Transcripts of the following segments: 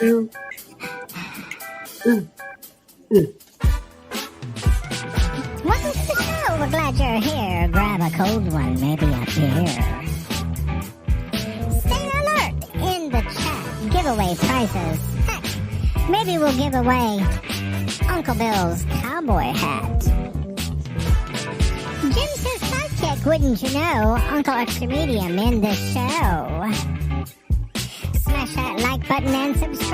Welcome to the show. We're glad you're here. Grab a cold one, maybe a beer. Stay alert in the chat. Giveaway prizes. Heck, maybe we'll give away Uncle Bill's cowboy hat. Jim's his sidekick, wouldn't you know? Uncle Extra Medium in the show. Smash that like button and subscribe.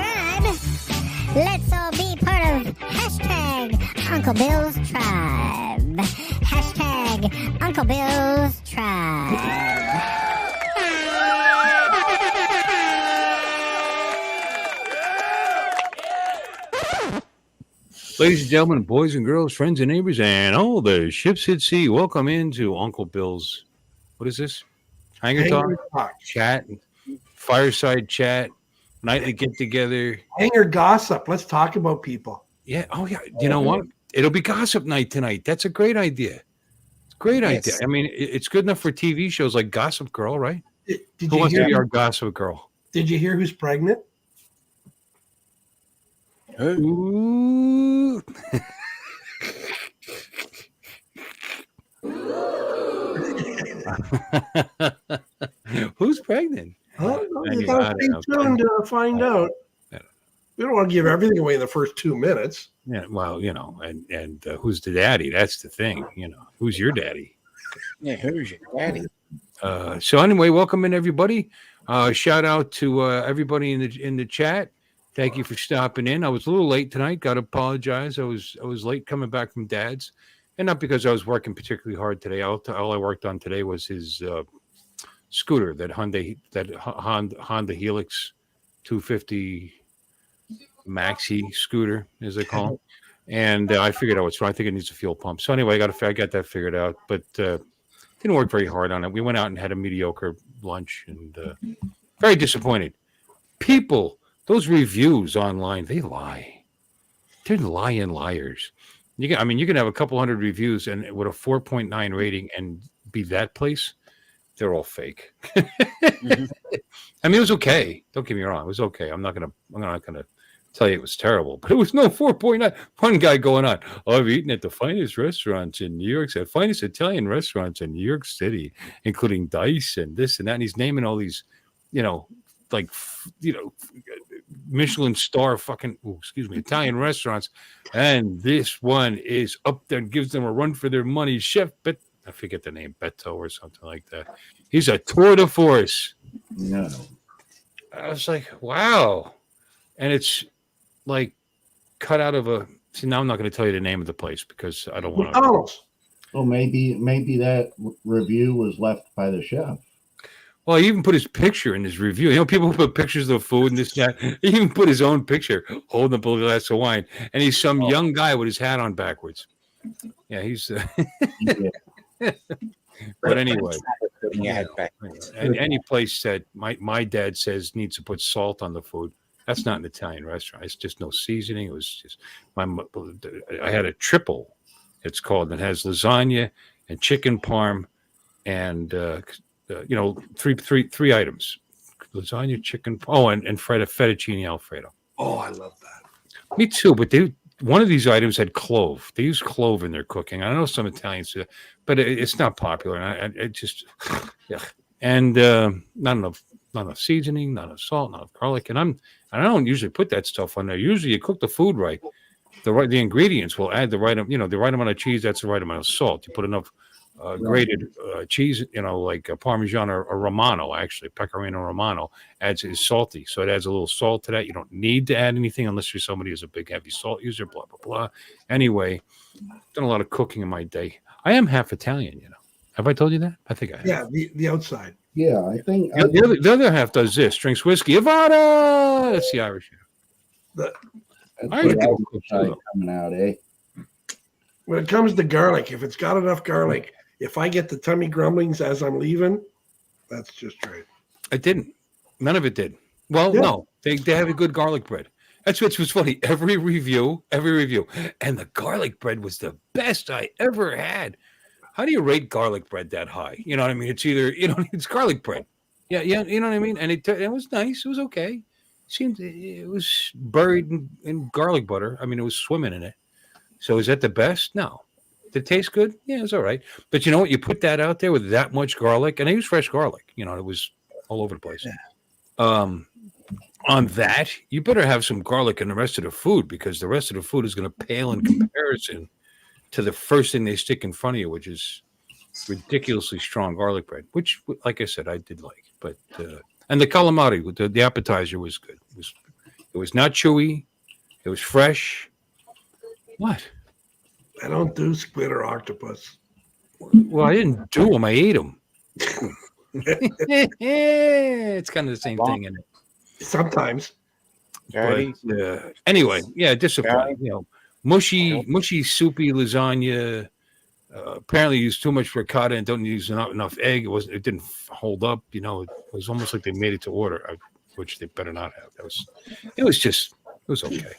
Let's all be part of hashtag Uncle Bill's Tribe. Hashtag Uncle Bill's Tribe. Ladies and gentlemen, boys and girls, friends and neighbors, and all the ships at sea, welcome into Uncle Bill's, what is this? Hangar Talk, chat, fireside chat, nightly get-together. Hangar gossip. Let's talk about people. Yeah, oh yeah, you know what? It'll be gossip night tonight. That's a great idea. It's a great idea. I mean, it's good enough for TV shows like Gossip Girl, right? Who wants to be our Gossip Girl? Did you hear who's pregnant? Ooh. Who's pregnant? You got to stay tuned to find out. We don't want to give everything away in the first 2 minutes. Yeah, well, you know, and who's the daddy? That's the thing. You know, who's your daddy? Yeah, who's your daddy? So anyway, welcome in everybody. Shout out to everybody in the chat. Thank you for stopping in. I was a little late tonight. Got to apologize. I was late coming back from Dad's, and not because I was working particularly hard today. All I worked on today was his scooter, that Honda Helix 250 Maxi scooter, as they call it. And I figured out what's wrong. I think it needs a fuel pump. So anyway, I got that figured out, but didn't work very hard on it. We went out and had a mediocre lunch, and very disappointed. People. Those reviews online, they lie. They're lying liars. You can have a couple hundred reviews and with a 4.9 rating and be that place. They're all fake. Mm-hmm. I mean, it was okay. Don't get me wrong. It was okay. I'm not gonna tell you it was terrible, but it was no 4.9. One guy going on, I've eaten at the finest restaurants in New York, the finest Italian restaurants in New York City, including Dice and this and that. And he's naming all these, Michelin star Italian restaurants, and this one is up there and gives them a run for their money. Chef I forget the name, Beto or something like that. He's a tour de force. No. I was like, wow. And it's like cut out of a. See, now I'm not going to tell you the name of the place because I don't want to. McDonald's. Well, maybe that review was left by the chef. Well, he even put his picture in his review. You know, people put pictures of food and this, that. He even put his own picture holding up a glass of wine. And he's some young guy with his hat on backwards. Yeah, he's... But anyway. And any place that my dad says needs to put salt on the food, that's not an Italian restaurant. It's just no seasoning. It was just... I had a triple, it's called. It has lasagna and chicken parm and... three items: lasagna, chicken, and fettuccine alfredo. Oh, I love that. Me too. But one of these items had clove. They use clove in their cooking. I know some Italians do that, but it's not popular. And it just, yeah. And not enough seasoning, not enough salt, not enough garlic. And I don't usually put that stuff on there. Usually, you cook the food right. The ingredients will add the right amount of cheese. That's the right amount of salt. You put enough. Grated cheese, like a Parmesan or Romano, actually, Pecorino Romano is salty. So it adds a little salt to that. You don't need to add anything unless you're somebody who's a big, heavy salt user, blah, blah, blah. Anyway, done a lot of cooking in my day. I am half Italian, Have I told you that? I think I have. Yeah, the outside. Yeah, I think. The other half does this, drinks whiskey. Avada! That's the Irish. Irish coming out, eh? When it comes to garlic, if it's got enough garlic, if I get the tummy grumblings as I'm leaving, that's just right. I didn't. None of it did. Well, no, they have a good garlic bread. That's what's funny. Every review, and the garlic bread was the best I ever had. How do you rate garlic bread that high? You know what I mean? It's either it's garlic bread. Yeah, you know what I mean. And it was nice. It was okay. seemed it was buried in garlic butter. I mean, it was swimming in it. So is that the best? No. Did it taste good? Yeah, it's all right. But you know what? You put that out there with that much garlic, and I use fresh garlic. You know, it was all over the place. On that, you better have some garlic in the rest of the food because the rest of the food is going to pale in comparison to the first thing they stick in front of you, which is ridiculously strong garlic bread, which, like I said, I did like. But and the calamari with the appetizer was good. It was not chewy. It was fresh. What? I don't do squid or octopus. Well, I didn't do them. I ate them. It's kind of the same thing in it. Sometimes. But, anyway, yeah, disappointing. You know, mushy, soupy lasagna. Apparently, used too much ricotta and don't use enough egg. It didn't hold up. You know, it was almost like they made it to order, which they better not have. It was okay.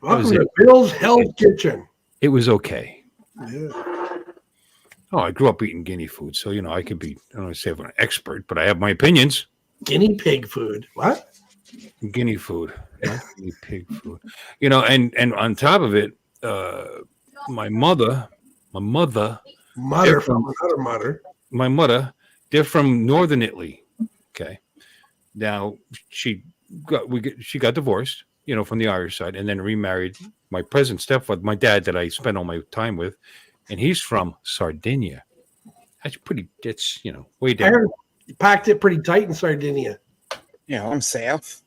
Welcome to Bill's Hell's Kitchen. It was okay. Yeah. Oh, I grew up eating guinea food, so you know I could be. I don't want to say I'm an expert, but I have my opinions. Guinea pig food. What? Guinea food, guinea pig food. You know, and on top of it, my mother, they're from northern Italy. Okay, now she got divorced, you know, from the Irish side, and then remarried my present stepfather, my dad, that I spent all my time with, and he's from Sardinia. That's you know, way down. I heard you packed it pretty tight in Sardinia. Yeah, I'm south.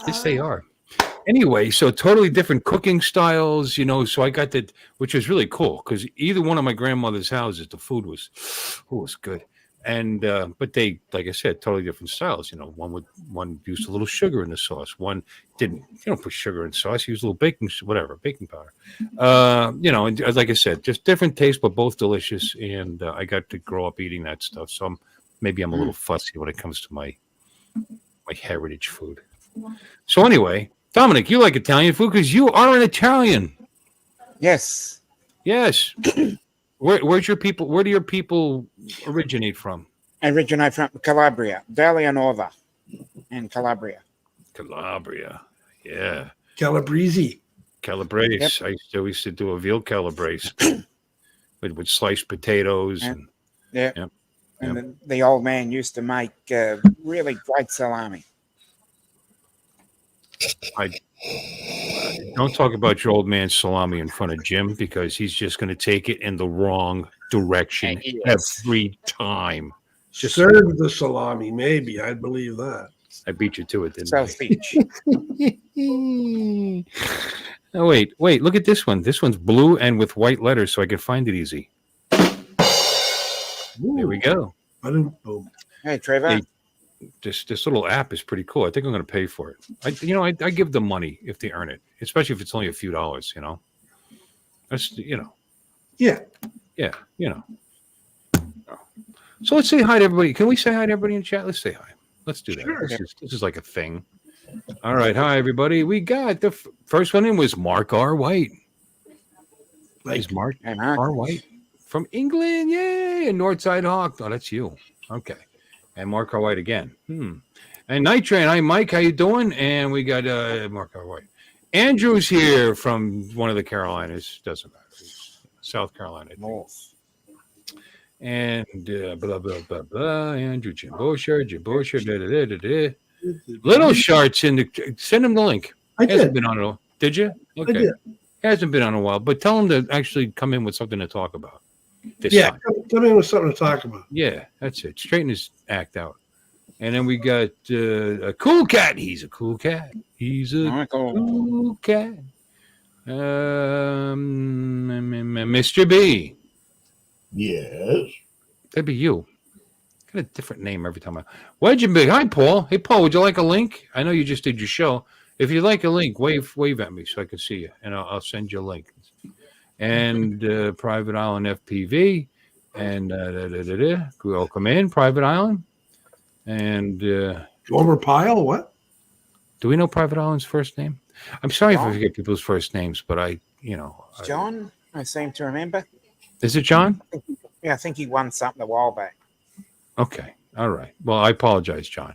Yes, they are. Anyway, so totally different cooking styles, you know. So I got that, which was really cool because either one of my grandmother's houses, the food was good, and but they, like I said, totally different styles. You know, one used a little sugar in the sauce, one didn't. You don't put sugar in sauce; you use a little baking powder. You know, and like I said, just different tastes, but both delicious. And I got to grow up eating that stuff, so maybe I'm a little fussy when it comes to my heritage food. So anyway, Dominic, you like Italian food because you are an Italian. Yes. Where's your people? Where do your people originate from? I originate from Calabria, Valia Nova, and Calabria. Calabria, yeah. Calabrese. Calabrese. Yep. I used to do a veal calabrese with sliced potatoes and yeah. Yep. And the old man used to make really great salami. I don't talk about your old man's salami in front of Jim because he's just going to take it in the wrong direction every time. Just serve the salami, maybe. I believe that. I beat you to it, didn't South Beach. Oh, wait. Look at this one. This one's blue and with white letters, so I can find it easy. Ooh. There we go. Boom. Hey, Trevor. Hey, this little app is pretty cool. I think I'm going to pay for it. I give them money if they earn it, especially if it's only a few dollars. You know, that's Yeah. You know. So let's say hi to everybody. Can we say hi to everybody in chat? Let's say hi. Let's do that. Sure. This is like a thing. All right. Hi, everybody. We got the first one in was Mark R. White. Is Mark R. White from England? Yay. And Northside Hawk. Oh, that's you. Okay. And Mark R. White again. And Night Train. Hi, Mike. How you doing? And we got Mark R. White. Andrew's here from one of the Carolinas. Doesn't matter. South Carolina. North. And blah, blah, blah, blah. Andrew, Jim Bouchard. Little Sharts in the. Send him the link. I did. Hasn't been on a while. Did you? Okay. I did. Hasn't been on a while, but tell him to actually come in with something to talk about. Time. Come in with something to talk about. Yeah, that's it. Straighten his act out. And then we got a cool cat. He's a cool cat. He's a cool cat. Mr. B. Yes. That'd be you. Got a different name every time. Where'd you be? Hi, Paul. Hey, Paul, would you like a link? I know you just did your show. If you'd like a link, wave at me so I can see you, and I'll send you a link. And Private Island FPV, and welcome in, Private Island. And Over Pile, what? Do we know Private Island's first name? I'm sorry if I forget people's first names, but John, I seem to remember. Is it John? Yeah, I think he won something a while back. Okay. All right. Well, I apologize, John.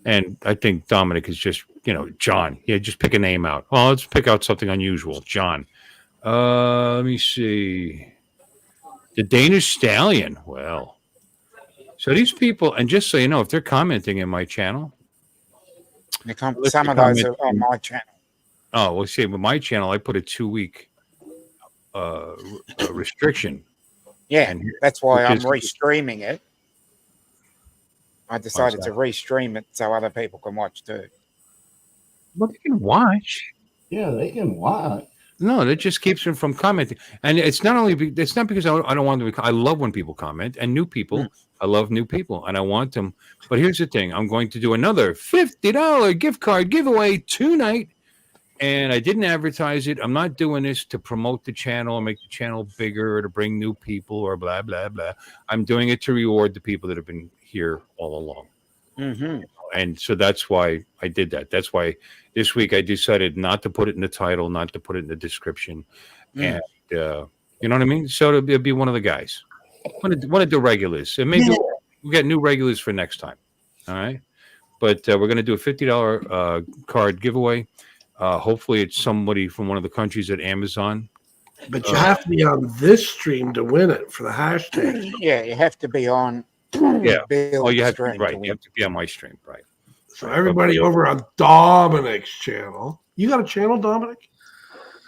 And I think Dominic is just, John. Yeah, just pick a name out. Well, let's pick out something unusual. John. Let me see. The Danish Stallion. Well, so these people, and just so you know, if they're commenting in my channel, Some of those are on my channel. oh, we'll see. With my channel, I put a 2-week restriction. Yeah, And that's why I'm because- restreaming it. I decided to restream it so other people can watch too. Well, they can watch. Yeah, they can watch. No, that just keeps them from commenting. And it's not only it's not because I don't want them to. I love when people comment and new people. I love new people and I want them. But here's the thing: I'm going to do another $50 gift card giveaway tonight, and I didn't advertise it. I'm not doing this to promote the channel or make the channel bigger or to bring new people or blah blah blah. I'm doing it to reward the people that have been here all along. Mm-hmm. And so that's why I did that. That's why this week I decided not to put it in the title, not to put it in the description. And you know what I mean? So it'll be one of the guys, one of the regulars. And maybe we'll get new regulars for next time. All right. But we're going to do a $50 card giveaway. Hopefully it's somebody from one of the countries at Amazon. But you have to be on this stream to win it for the hashtag. Yeah, you have to be on. Yeah. Bill Oh, you have to stream be right. win. You have to be on my stream, right? So everybody over on Dominic's channel. You got a channel, Dominic?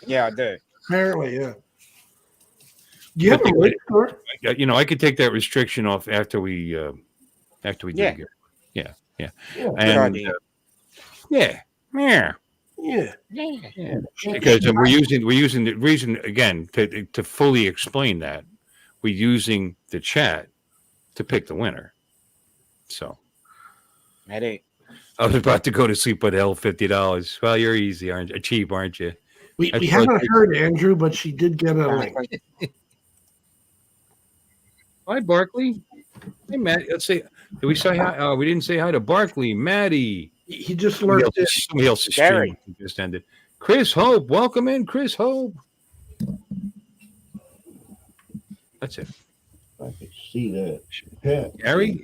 Yeah, I do. Apparently, yeah. Do you have a link for it? I could take that restriction off after we do Yeah. it. Yeah. Yeah. And idea. yeah. Because we're using the reason again to fully explain that we're using the chat to pick the winner. So Maybe. I was about to go to sleep with $50. Well, you're easy, aren't you? Cheap, aren't you? We That's haven't what- heard Andrew, but she did get a link. Hi, Barkley. Hey, Matt. Let's say, did we say hi? We didn't say hi to Barkley. Maddie. He just lurked in. Somebody else's Gary. stream just ended. Chris Hope. Welcome in, Chris Hope. That's it. I could see that. Yeah.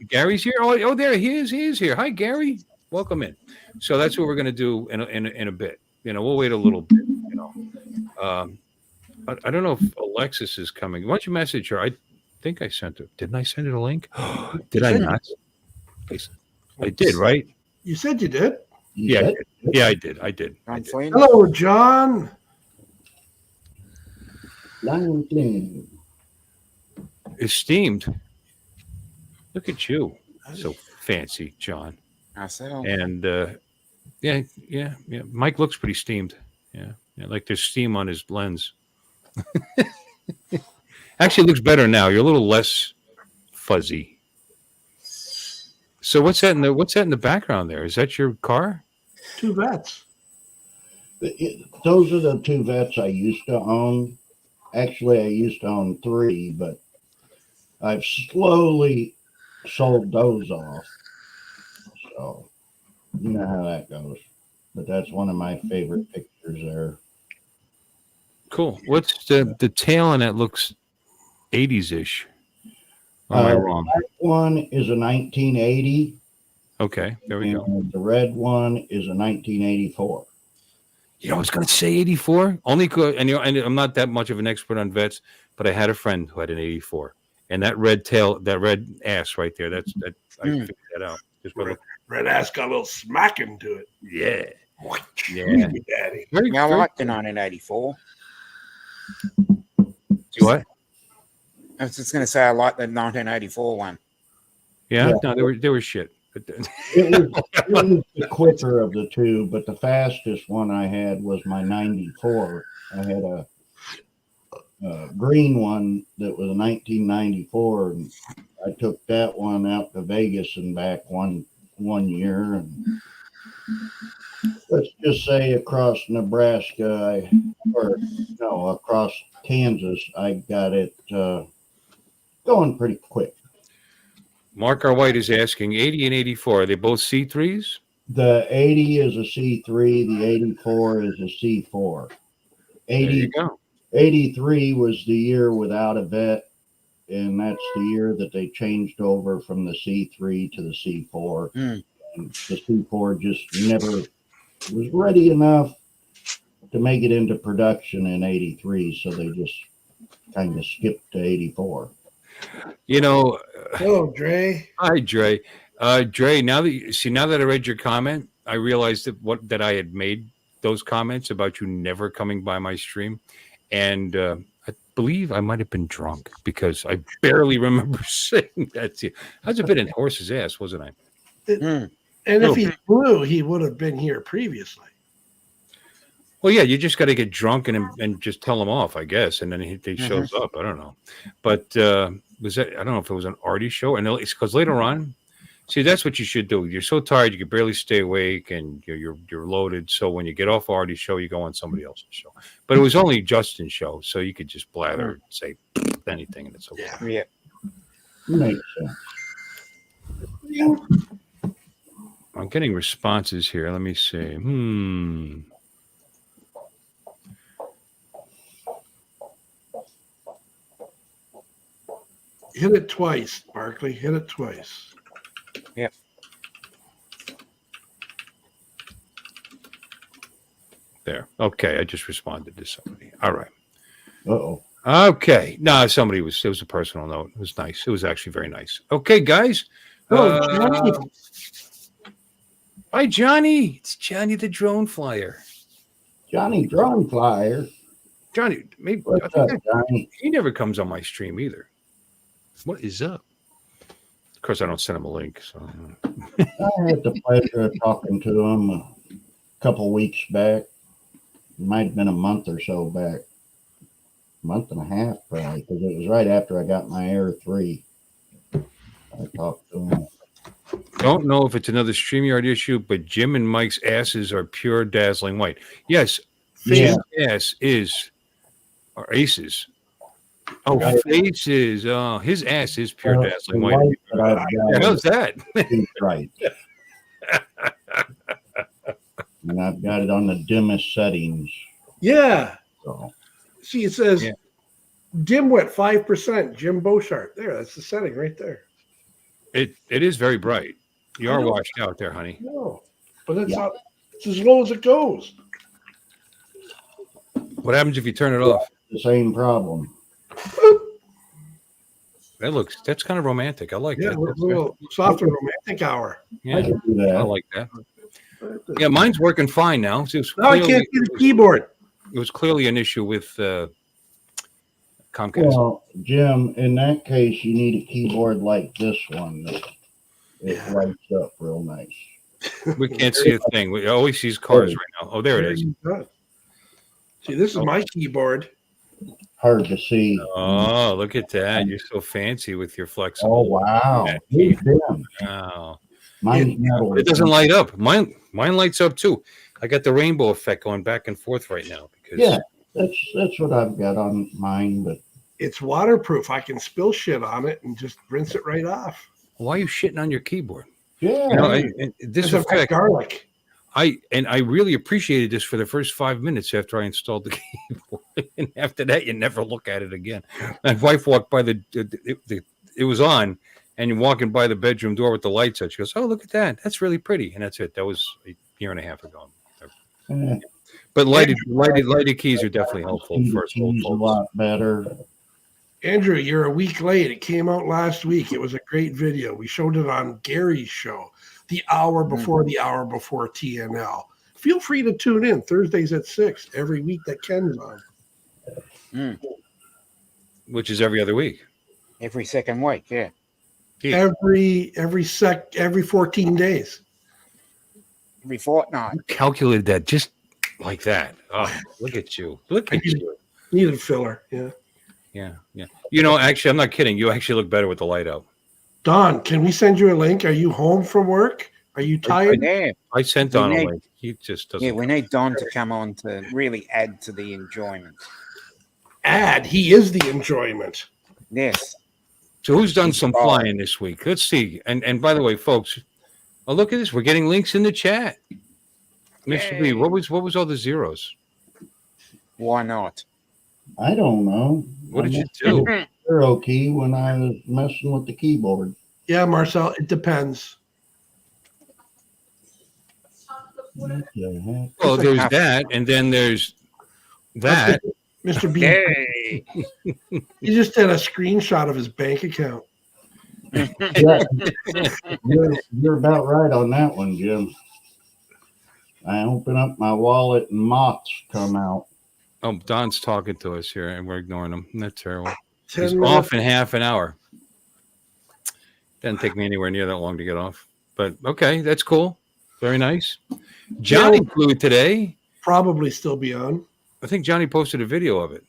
Gary's here. Oh, there he is. He is here. Hi, Gary. Welcome in. So that's what we're going to do in a bit. We'll wait a little bit. I don't know if Alexis is coming. Why don't you message her? I think I sent it. Didn't I send her a link? Did I not? I did, right? You said you did. Yeah, I did. I did. I'm fine. Hello, John. Lion King. Esteemed. Look at you. So fancy, John. Ourselves. And yeah. Mike looks pretty steamed. Yeah. Like there's steam on his lens. Actually, it looks better now. You're a little less fuzzy. So what's that in the background there? Is that your car? 2 vets. Those are the 2 vets I used to own. Actually, I used to own 3, but I've slowly sold those off. So you know how that goes. But that's one of my favorite pictures there. Cool. What's the tail on that looks 80s-ish? Am I wrong? The black one is a 1980. Okay, there we go. And the red one is a 1984. I was going to say 84. Only good, and I'm not that much of an expert on vets, but I had a friend who had an 84, and that red tail, that red ass right there. I figured that out. Just by looking. Red ass got a little smacking to it. Yeah. Daddy. Yeah, I like the 1984. What? I was just going to say I like the 1984 one. Yeah. No, they were shit. But It was the quicker of the 2, but the fastest one I had was my 94. I had a green one that was a 1994, and I took that one out to Vegas and back one year, and let's just say across Nebraska, across Kansas, I got it going pretty quick. Mark R. White is asking 80 and 84. Are they both C3s? The 80 is a C3. The 84 is a C4. There you go. 83 was the year without a vet, and that's the year that they changed over from the C3 to the C4. And the C4 just never was ready enough to make it into production in '83, so they just kind of skipped to '84. You know, Hello, Dre. hi Dre. Dre, now that I read your comment, I realized that I had made those comments about you never coming by my stream, and I believe I might have been drunk because I barely remember saying that to you. I was a bit in horse's ass, wasn't I? And if he flew, he would have been here previously. Well, yeah, you just got to get drunk and just tell him off, I guess, and then he shows up. I don't know, but was that? I don't know if it was an Artie show, and it's because later on, see, that's what you should do. You're so tired you can barely stay awake, and you're loaded. So when you get off Artie's show, you go on somebody else's show. But it was only Justin's show, so you could just blather and say anything, and it's okay. Yeah. Makes sense. I'm getting responses here. Let me see. Hit it twice, Barkley. Hit it twice. Yep. There. Okay, I just responded to somebody. All right. Uh-oh. Okay. No, it was a personal note. It was nice. It was actually very nice. Okay, guys. Johnny. Hi, Johnny. It's Johnny the drone flyer. Johnny Drone Flyer. Johnny, maybe What's up, Johnny? he never comes on my stream either. What is up? Of course, I don't send him a link. So I had the pleasure of talking to him a couple weeks back. It might have been a month or so back. Month and a half, probably, because it was right after I got my Air 3. I talked to him. don't know if it's another StreamYard issue, but Jim and Mike's asses are pure dazzling white. Yes, Yeah. Jim's ass is, or aces. Oh, faces. Oh, his ass is pure The dazzling white. white that I've Yeah, got how's that? is right. And I've got it on the dimmest settings. Yeah. So See, it says Yeah. dimwit 5%. Jim Beauchart. There, that's the setting right there. It is very bright. You I are know. washed out there, honey. No, but it's Yeah. not. It's as low as it goes. What happens if you turn it off? the same problem. That's kind of romantic. I like Yeah, that. we're a little soft and romantic hour. I Yeah, can do I that. like that. Yeah, mine's working fine now. It was Now I can't see the keyboard. It was clearly an issue with Comcast. Well, Jim, in that case, you need a keyboard like this one. That it Yeah. lights up real nice. We can't see a thing. We always see cars right now. Oh, there it is. See, this is my keyboard. Hard to see. Oh, look at that. You're so fancy with your Oh, flexible. wow. Yeah. He's dim. Wow. Mine's metal. It doesn't light up. Mine lights up too. I got the rainbow effect going back and forth right now because Yeah, that's what I've got on mine, but It's waterproof. I can spill shit on it and just rinse it right off. why are you shitting on your keyboard? yeah. You know, this It's like effect, garlic. I really appreciated this for the first 5 minutes after I installed the keyboard, and after that, you never look at it again. My wife walked by it was on, and you're walking by the bedroom door with the lights out. She goes, "Oh, look at that! That's really pretty." And that's it. That was a year and a half ago. Eh, But lighted keys are definitely helpful see the for us old keys a folks. lot better. Andrew, you're a week late. It came out last week. It was a great video. We showed it on Gary's show, the hour before TNL. Feel free to tune in Thursdays at 6 every week that Ken's on. Which is every other week. Every second week, yeah. Every 14 days. Every fortnight. Calculated that just like that. Oh, look at you. Look at you. Needed filler. Yeah. Yeah. You know, actually, I'm not kidding. You actually look better with the light out. Don, can we send you a link? Are you home from work? Are you tired? Yeah, I sent We Don a need- link. He just doesn't. yeah, we need Don to come on to really add to the enjoyment. He is the enjoyment. Yes. So who's done some flying this week? Let's see. And by the way, folks, oh, look at this. We're getting links in the chat. Mr. B, Yay. what was all the zeros? Why not? I don't know. What did I you messed do? with the Zero key when I was messing with the keyboard. Yeah, Marcel, it depends. What the heck? Well, there's that, and then there's that. Mr. B, Hey. he just did a screenshot of his bank account. Yeah, you're about right on that one, Jim. I open up my wallet and moths come out. Oh, Don's talking to us here, and we're ignoring him. That's terrible. 10 He's minutes. off in half an hour. Doesn't take me anywhere near that long to get off. But okay, that's cool. Very nice. Johnny flew today. Probably still be on. I think Johnny posted a video of it.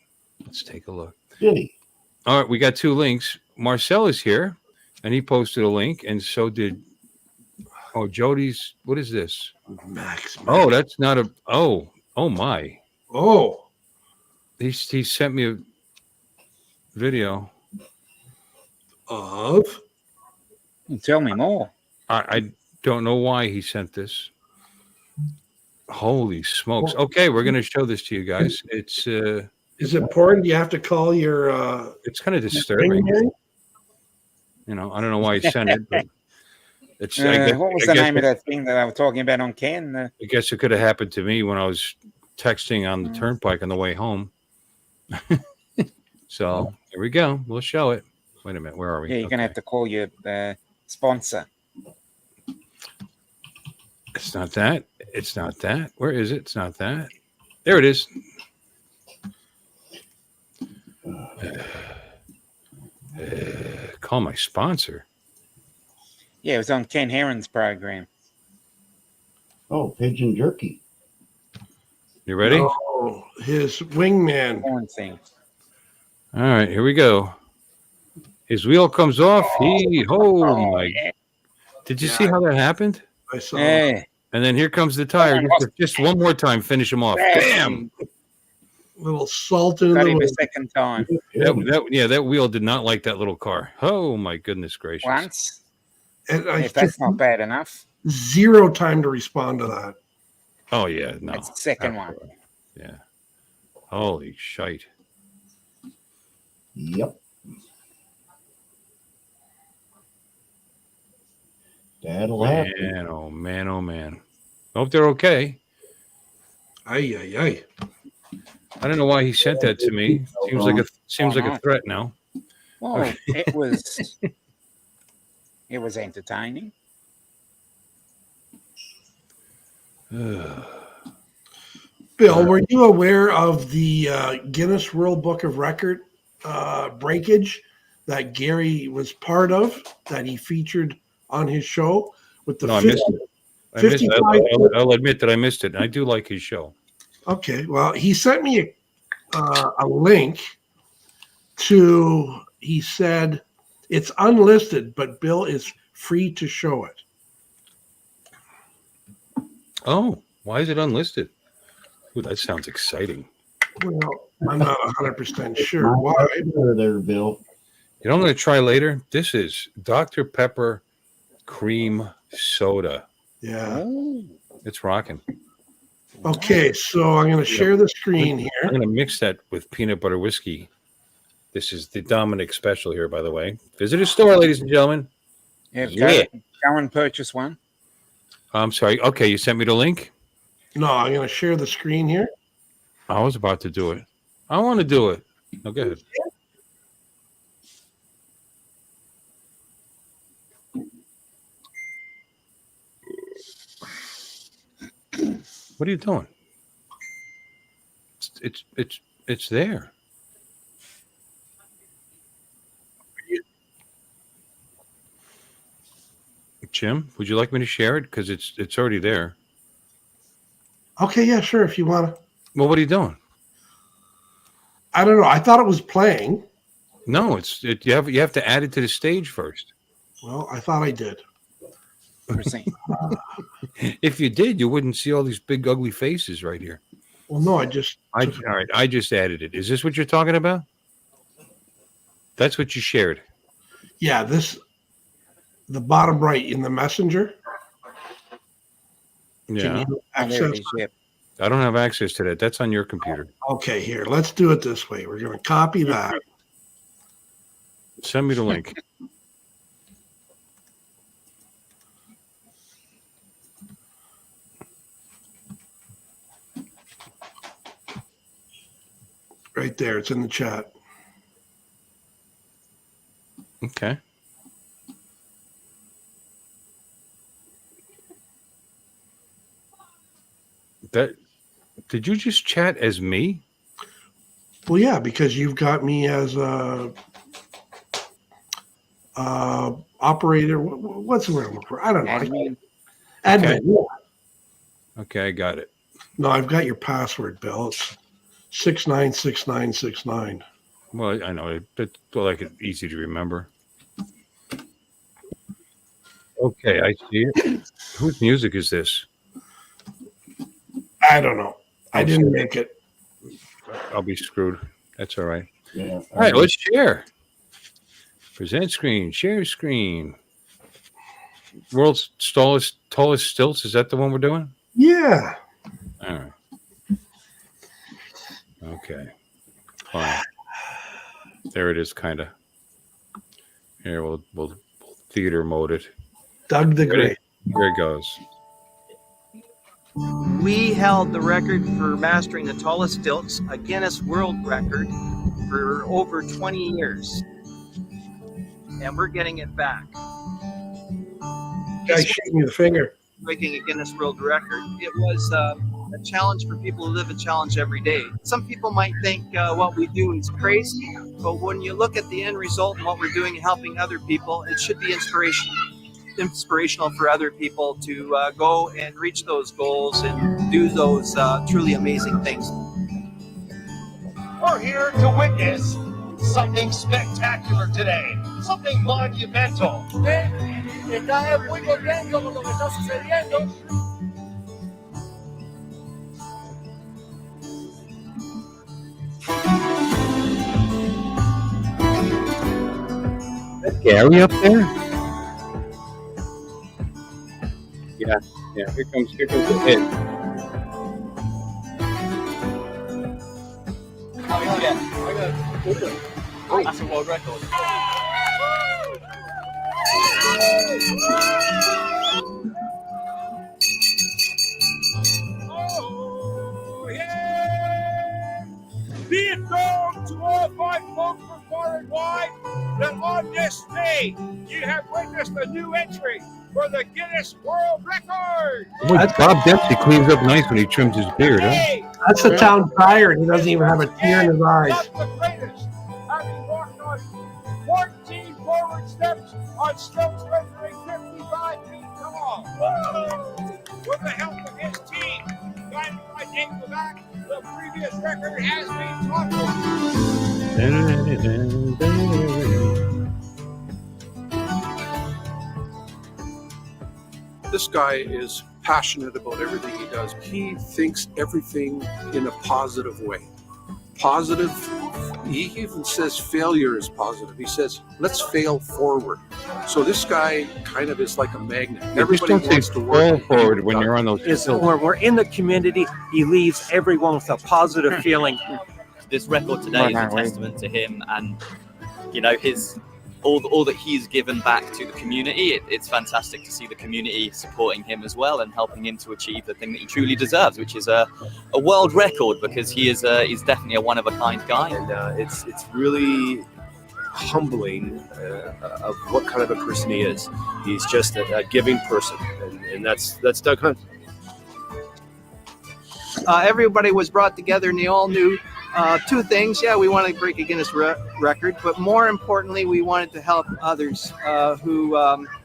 Let's take a look. Did he? All right, we got 2 links. Marcel is here, and he posted a link, and so did Jody's. What is this? Max. Oh, that's not a. Oh my. Oh. He sent me a video. Of? Tell me more. I don't know why he sent this. Holy smokes. Okay, we're going to show this to you guys. It's Is it porn? Do you have to call your it's kind of disturbing. ring? You know, I don't know why he sent it, but it's What was the name of that thing that I was talking about on Ken? I guess it could have happened to me when I was texting on the turnpike on the way home. So here we go. We'll show it. Wait a minute. Where are we? Yeah, you're gonna have to call your sponsor. It's not that. It's not that. Where is it? It's not that. There it is. Call my sponsor. Yeah, it was on Ken Heron's program. Oh, pigeon jerky. You ready? Oh, his wingman. Porn thing. All right, here we go. His wheel comes off. My! Yeah. Did you see how that happened? I saw. Yeah. And then here comes the tire. Just one more time, finish him off. Bam! Little salt in Got the him a wind. second time. That wheel did not like that little car. Oh my goodness gracious! Once. And I If that's just not bad enough. zero time to respond to that. Oh yeah, no. That's the second one. Yeah. Holy shite! Yep. That'll happen. Man, oh man, oh man. Hope they're okay. Ay, ay, ay. I don't know why he sent that to me. Seems like a threat now. Well, Okay. it was entertaining. Bill, were you aware of the Guinness World Book of Record breakage that Gary was part of, that he featured on his show with the No, I 50 missed it. 55 I'll admit that I missed it. I do like his show. Okay, well, he sent me a link to. He said it's unlisted, but Bill is free to show it. Oh, why is it unlisted? Ooh, that sounds exciting. Well, I'm not 100% sure why. There, Bill. You know, I'm going to try later. This is Dr. Pepper cream soda. Yeah. Oh. It's rocking. Okay, so I'm going to share the screen here. I'm going to mix that with peanut butter whiskey. This is the Dominic special here, by the way. Visit his store, ladies and gentlemen. Yeah, go and purchase one. I'm sorry. Okay, you sent me the link? No, I'm going to share the screen here. I was about to do it. I want to do it. No, go ahead. What are you doing? It's there. Jim, would you like me to share it? Because it's already there. Okay, yeah, sure, if you want to. Well, what are you doing? I don't know. I thought it was playing. No, you have to add it to the stage first. Well, I thought I did. If you did, you wouldn't see all these big ugly faces right here. Well, no, all right, I just added it. Is this what you're talking about? That's what you shared. Yeah, the bottom right in the messenger. Yeah. Can you Oh, there it access? is, yep. I don't have access to that. That's on your computer. Okay, here, let's do it this way. We're going to copy that. Send me the link. Right there. It's in the chat. Okay. That did you just chat as me? Well, yeah, because you've got me as a operator. What's the word I'm looking for? I don't know. Admin. Admin. Yeah. Okay, I got it. No, I've got your password, Bill. It's 696969. Well, I know it's like it's easy to remember. Okay, I see it. Whose music is this? I don't know. I didn't make it. I'll be screwed. That's all right. Yeah. All right, let's share. Present screen, share screen. World's tallest stilts. Is that the one we're doing? Yeah. All right. Okay. Fine. There it is, kind of. Here, we'll theater mode it. Doug the Great. Here it goes. We held the record for mastering the tallest stilts, a Guinness World Record, for over 20 years. And we're getting it back. Guy shooting you the finger. Breaking a Guinness World Record. It was a challenge for people who live a challenge every day. Some people might think what we do is crazy, but when you look at the end result and what we're doing and helping other people, it should be inspirational for other people to go and reach those goals and do those truly amazing things. We're here to witness something spectacular today, something monumental. Está muy contento con lo que está sucediendo. Is that Gary up there? Yeah. Here comes the hit. Oh yeah, that's a world record. Oh, yeah! Be it known to all fine folk from far and wide that on this day you have witnessed a new entry for the Guinness World Record. Boy, Bob Dempsey cleans up nice when he trims his beard, huh? That's the town crier, and he doesn't even have a tear in his eyes. Not the greatest, having walked on 14 forward steps on stilts measuring 55 feet tall. With the help of his team, guided by Dave Levac, the previous record has been toppled. This guy is passionate about everything he does. He thinks everything in a positive way. Positive, he even says failure is positive. He says, let's fail forward. So this guy kind of is like a magnet. Everybody wants to work forward when you're on those is stilts. when we're in the community, he leaves everyone with a positive feeling. This record today is a testament to him and, you know, his all that he's given back to the community. It's fantastic to see the community supporting him as well and helping him to achieve the thing that he truly deserves, which is a world record, because he's definitely a one-of-a-kind guy. And it's really humbling of what kind of a person he is. He's just a giving person, and that's Doug Hunt. Everybody was brought together and they all knew two things. Yeah, we wanted to break a Guinness record, but more importantly, we wanted to help others who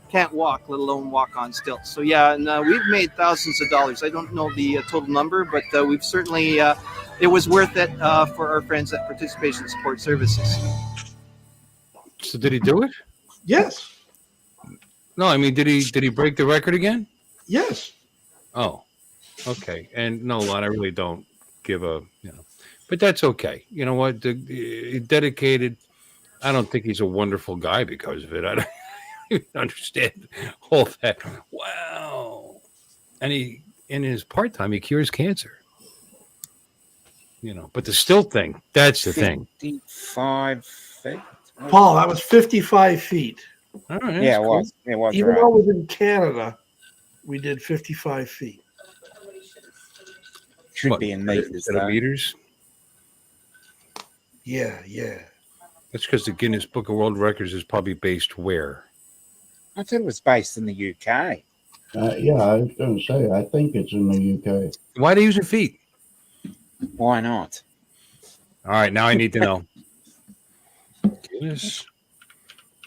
can't walk, let alone walk on stilts. So yeah, and we've made thousands of dollars. I don't know the total number, but we've certainly, it was worth it for our friends at Participation Support Services. So did he do it? Yes. No, I mean, did he break the record again? Yes. Oh, okay. And no, Lon, I really don't give a, but that's okay. You know what? Dedicated. I don't think he's a wonderful guy because of it. I don't even understand all that. Wow. And he, in his part-time, he cures cancer. But the stilt thing, that's the thing. 55 feet. Paul, that was 55 feet. All right, Yeah, it cool. was. It was. Even right. though it was in Canada, we did 55 feet. Should What, be in meters. instead of meters? Yeah, yeah. That's because the Guinness Book of World Records is probably based where? I thought it was based in the UK. Yeah, I was going to say, I think it's in the UK. Why are they using feet? Why not? All right, now I need to know. Guinness.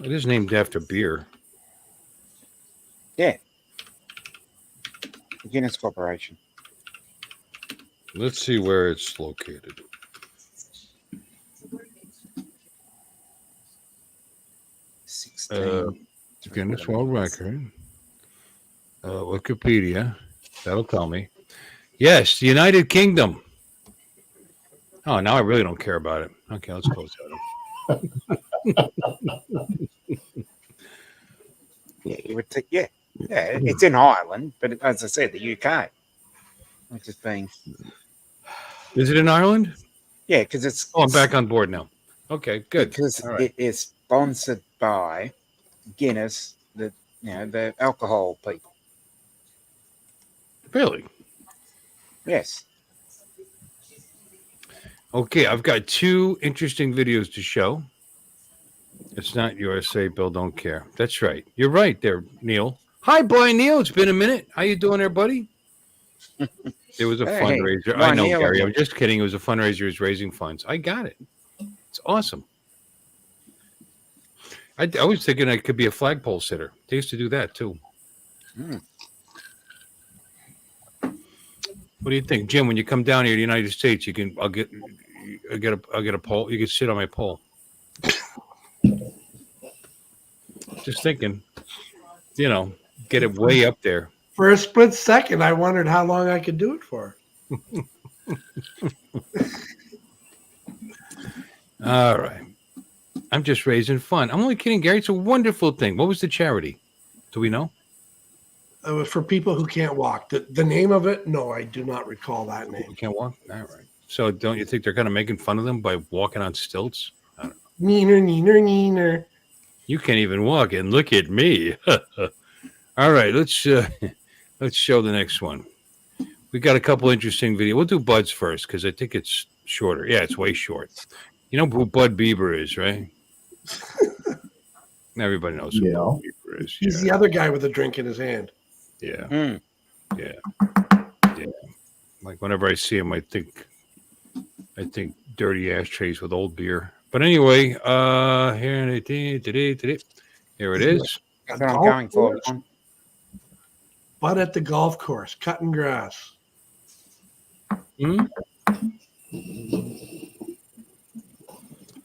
It is named after beer. Yeah. Guinness Corporation. Let's see where it's located. Guinness World Record. Wikipedia. That'll tell me. Yes, the United Kingdom. Oh, now I really don't care about it. Okay, let's close that up. Yeah, you would think. Yeah, it's in Ireland, but as I said, the UK. Which is being. Is it in Ireland? Yeah, because it's. Oh, I'm back on board now. Okay, good. Because All right. it is sponsored by Guinness, the alcohol people. Really? Yes. Okay, I've got 2 interesting videos to show. It's not USA, Bill don't care. That's right. You're right there, Neil. Hi, Blind Neil. It's been a minute. How you doing there, buddy? It was a fundraiser. I know, Gary. I'm just kidding. It was a fundraiser. He was raising funds. I got it. It's awesome. I was thinking I could be a flagpole sitter. They used to do that too. What do you think, Jim? When you come down here to the United States, I'll get a pole. You can sit on my pole. Just thinking, get it way up there. For a split second, I wondered how long I could do it for. All right. I'm just raising fun. I'm only kidding, Gary. It's a wonderful thing. What was the charity? Do we know? It was for people who can't walk. The name of it? No, I do not recall that name. You can't walk? All right. So don't you think they're kind of making fun of them by walking on stilts? I don't know. Neener. You can't even walk, and look at me. All right, let's show the next one. We got a couple interesting videos. We'll do Bud's first because I think it's shorter. Yeah, it's way short. You know who Bud Bieber is, right? Everybody knows who Bud Bieber is. He's the other guy with a drink in his hand. Yeah. Yeah. Like whenever I see him, I think dirty ashtrays with old beer. But anyway, here it is. That's what I'm going for. Bud at the golf course, cutting grass.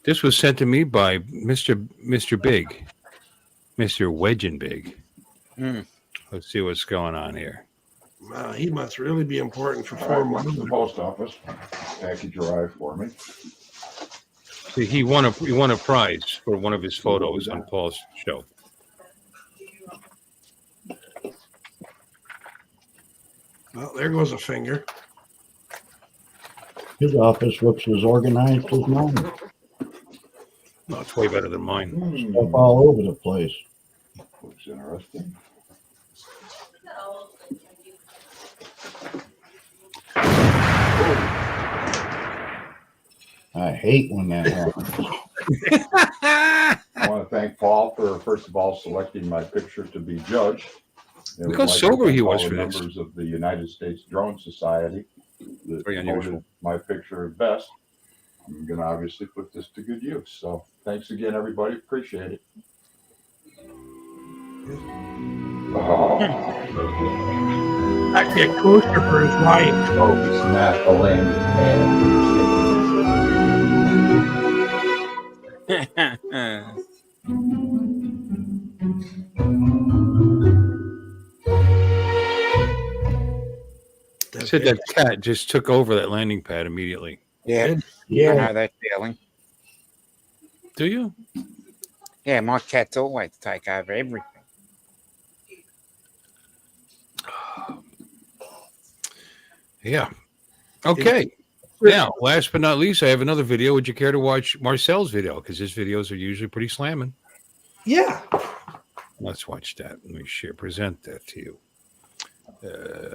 This was sent to me by Mr. Big, Mr. Wedgin Big. Let's see what's going on here. Wow, he must really be important for 4 months. The post office package arrived for me. See, he won a prize for one of his photos on Paul's show. Well, there goes a finger. His office looks as organized as mine. No, it's way better than mine. Stuff all over the place. Looks interesting. I hate when that happens. I want to thank Paul for, first of all, selecting my picture to be judged. Look how sober he was all for the this. members of the United States Drone Society that Very unusual. voted my picture best. I'm going to obviously put this to good use. So thanks again, everybody. Appreciate it. Oh. Actually, a coaster for his wife. Oh, it's not a lame Said that cat just took over that landing pad immediately. Yeah. Yeah. I know that feeling. Do you? Yeah, my cats always take over everything. Yeah. Okay. Now, last but not least, I have another video. Would you care to watch Marcel's video? Because his videos are usually pretty slamming. Yeah. Let's watch that. Let me present that to you.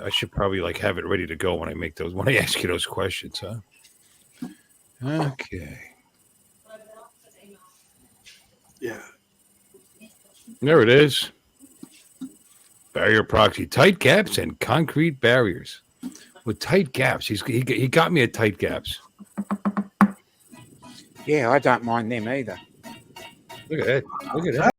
I should probably have it ready to go when I ask you those questions, huh? Okay. Yeah. There it is. Barrier proxy, tight gaps and concrete barriers. With tight gaps, he got me at tight gaps. Yeah, I don't mind them either. Look at that. Look at that.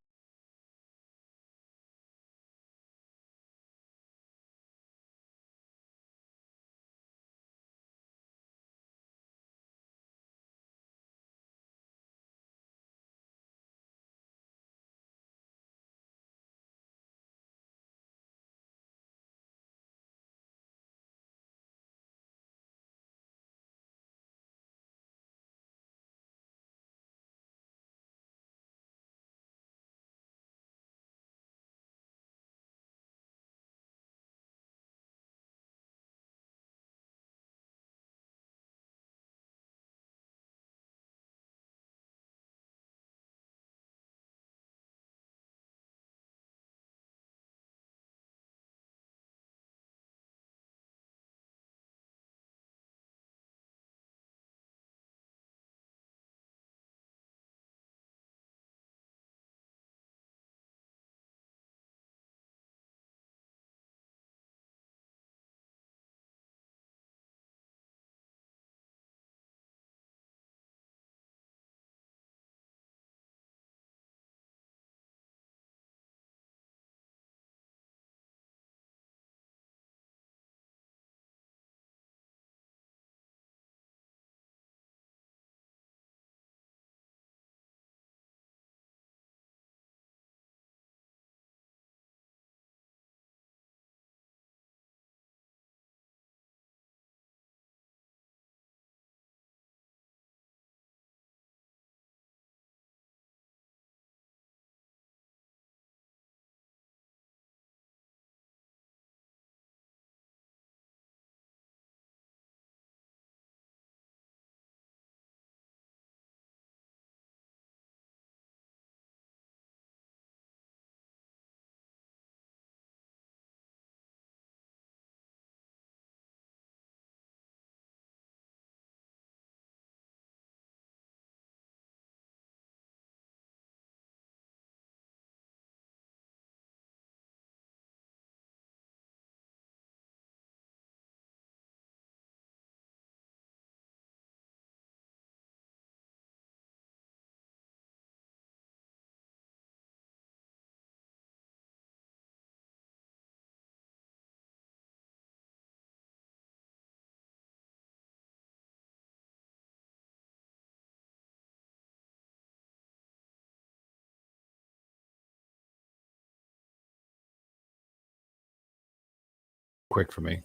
Quick for me.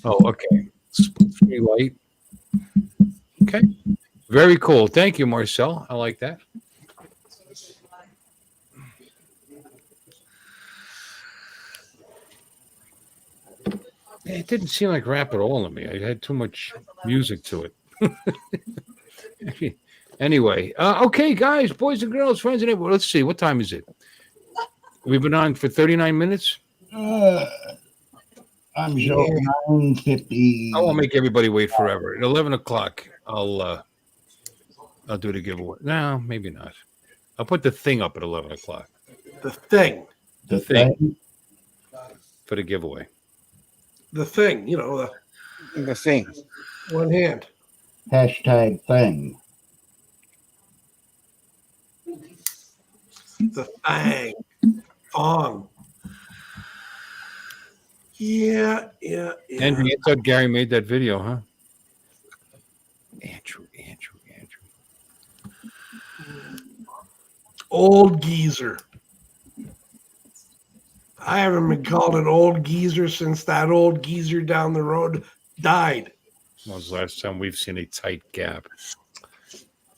Oh, okay. Split screen light. Okay. Very cool. Thank you, Marcel. I like that. It didn't seem like rap at all to me. I had too much music to it. Anyway, okay, guys, boys and girls, friends and everyone. Let's see. What time is it? We've been on for 39 minutes. I'm showing 9:50. I won't make everybody wait forever. At 11 o'clock, I'll do the giveaway. No, maybe not. I'll put the thing up at 11 o'clock. The thing. The thing. For the giveaway. The thing, The thing. One hand. Hashtag thing. The thing. Thong. Yeah. Andrew, you thought Gary made that video, huh? Andrew. Old geezer. I haven't been called an old geezer since that old geezer down the road died. When was the last time we've seen a tight gap?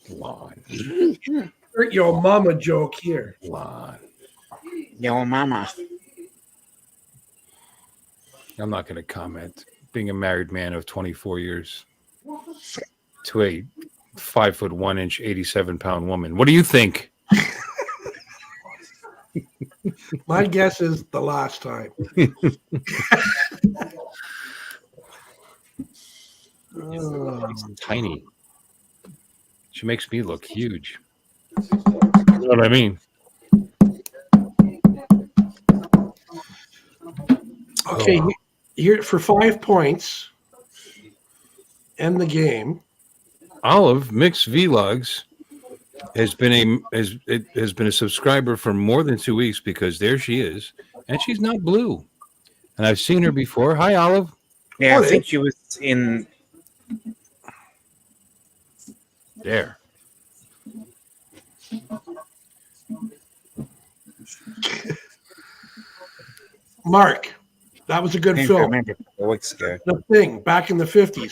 Lon. Hurt your mama joke here. Lon. Your mama. I'm not going to comment. Being a married man of 24 years to a 5'1" 87-pound woman. What do you think? My guess is the last time. She's tiny. She makes me look huge. You know what I mean? Okay, here for 5 points. End the game. Olive Mixed Vlogs has been a subscriber for more than 2 weeks because there she is, and she's not blue. And I've seen her before. Hi, Olive. Yeah, I think she was in there. Mark, that was a good film. I remember a couple weeks ago. The Thing, back in the 50s.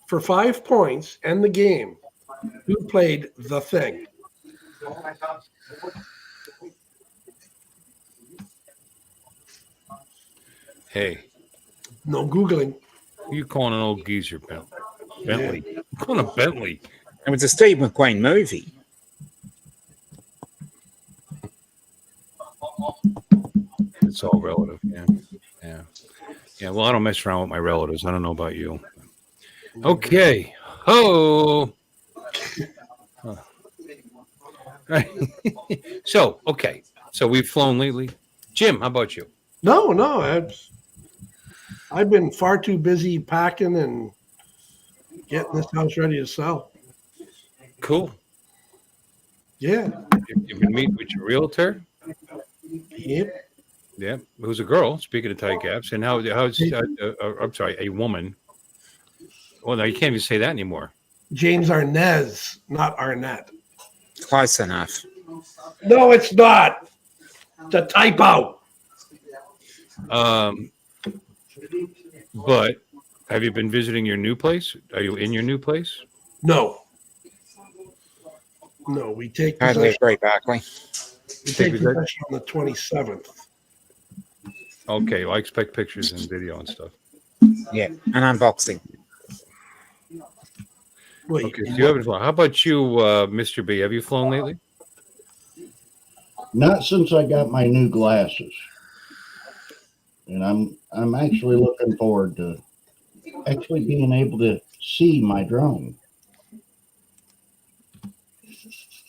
For 5 points, end the game. Who played The Thing? Hey. No Googling. Who you calling an old geezer, Bentley? Yeah. I'm calling a Bentley. It was a Steve McQueen movie. It's all relative. Yeah. Well, I don't mess around with my relatives. I don't know about you. Okay. Ho. So we've flown lately. Jim, how about you? No. I've been far too busy packing and getting this house ready to sell. Cool. Yeah. You've been meeting with your realtor? Yep. Yeah. It was a girl, speaking of tight gaps. And how's I'm sorry, a woman. Well, now you can't even say that anymore. James Arnez, not Arnett. Close enough. No, it's not. It's a typo. But have you been visiting your new place? Are you in your new place? No, we take Hardly possession. agree, Barkley. We take possession on the 27th. Okay, well, I expect pictures and video and stuff. Yeah, an unboxing. Wait, Okay, so you haven't flown. How about you, Mr. B? Have you flown lately? Not since I got my new glasses. And I'm actually looking forward to actually being able to see my drone.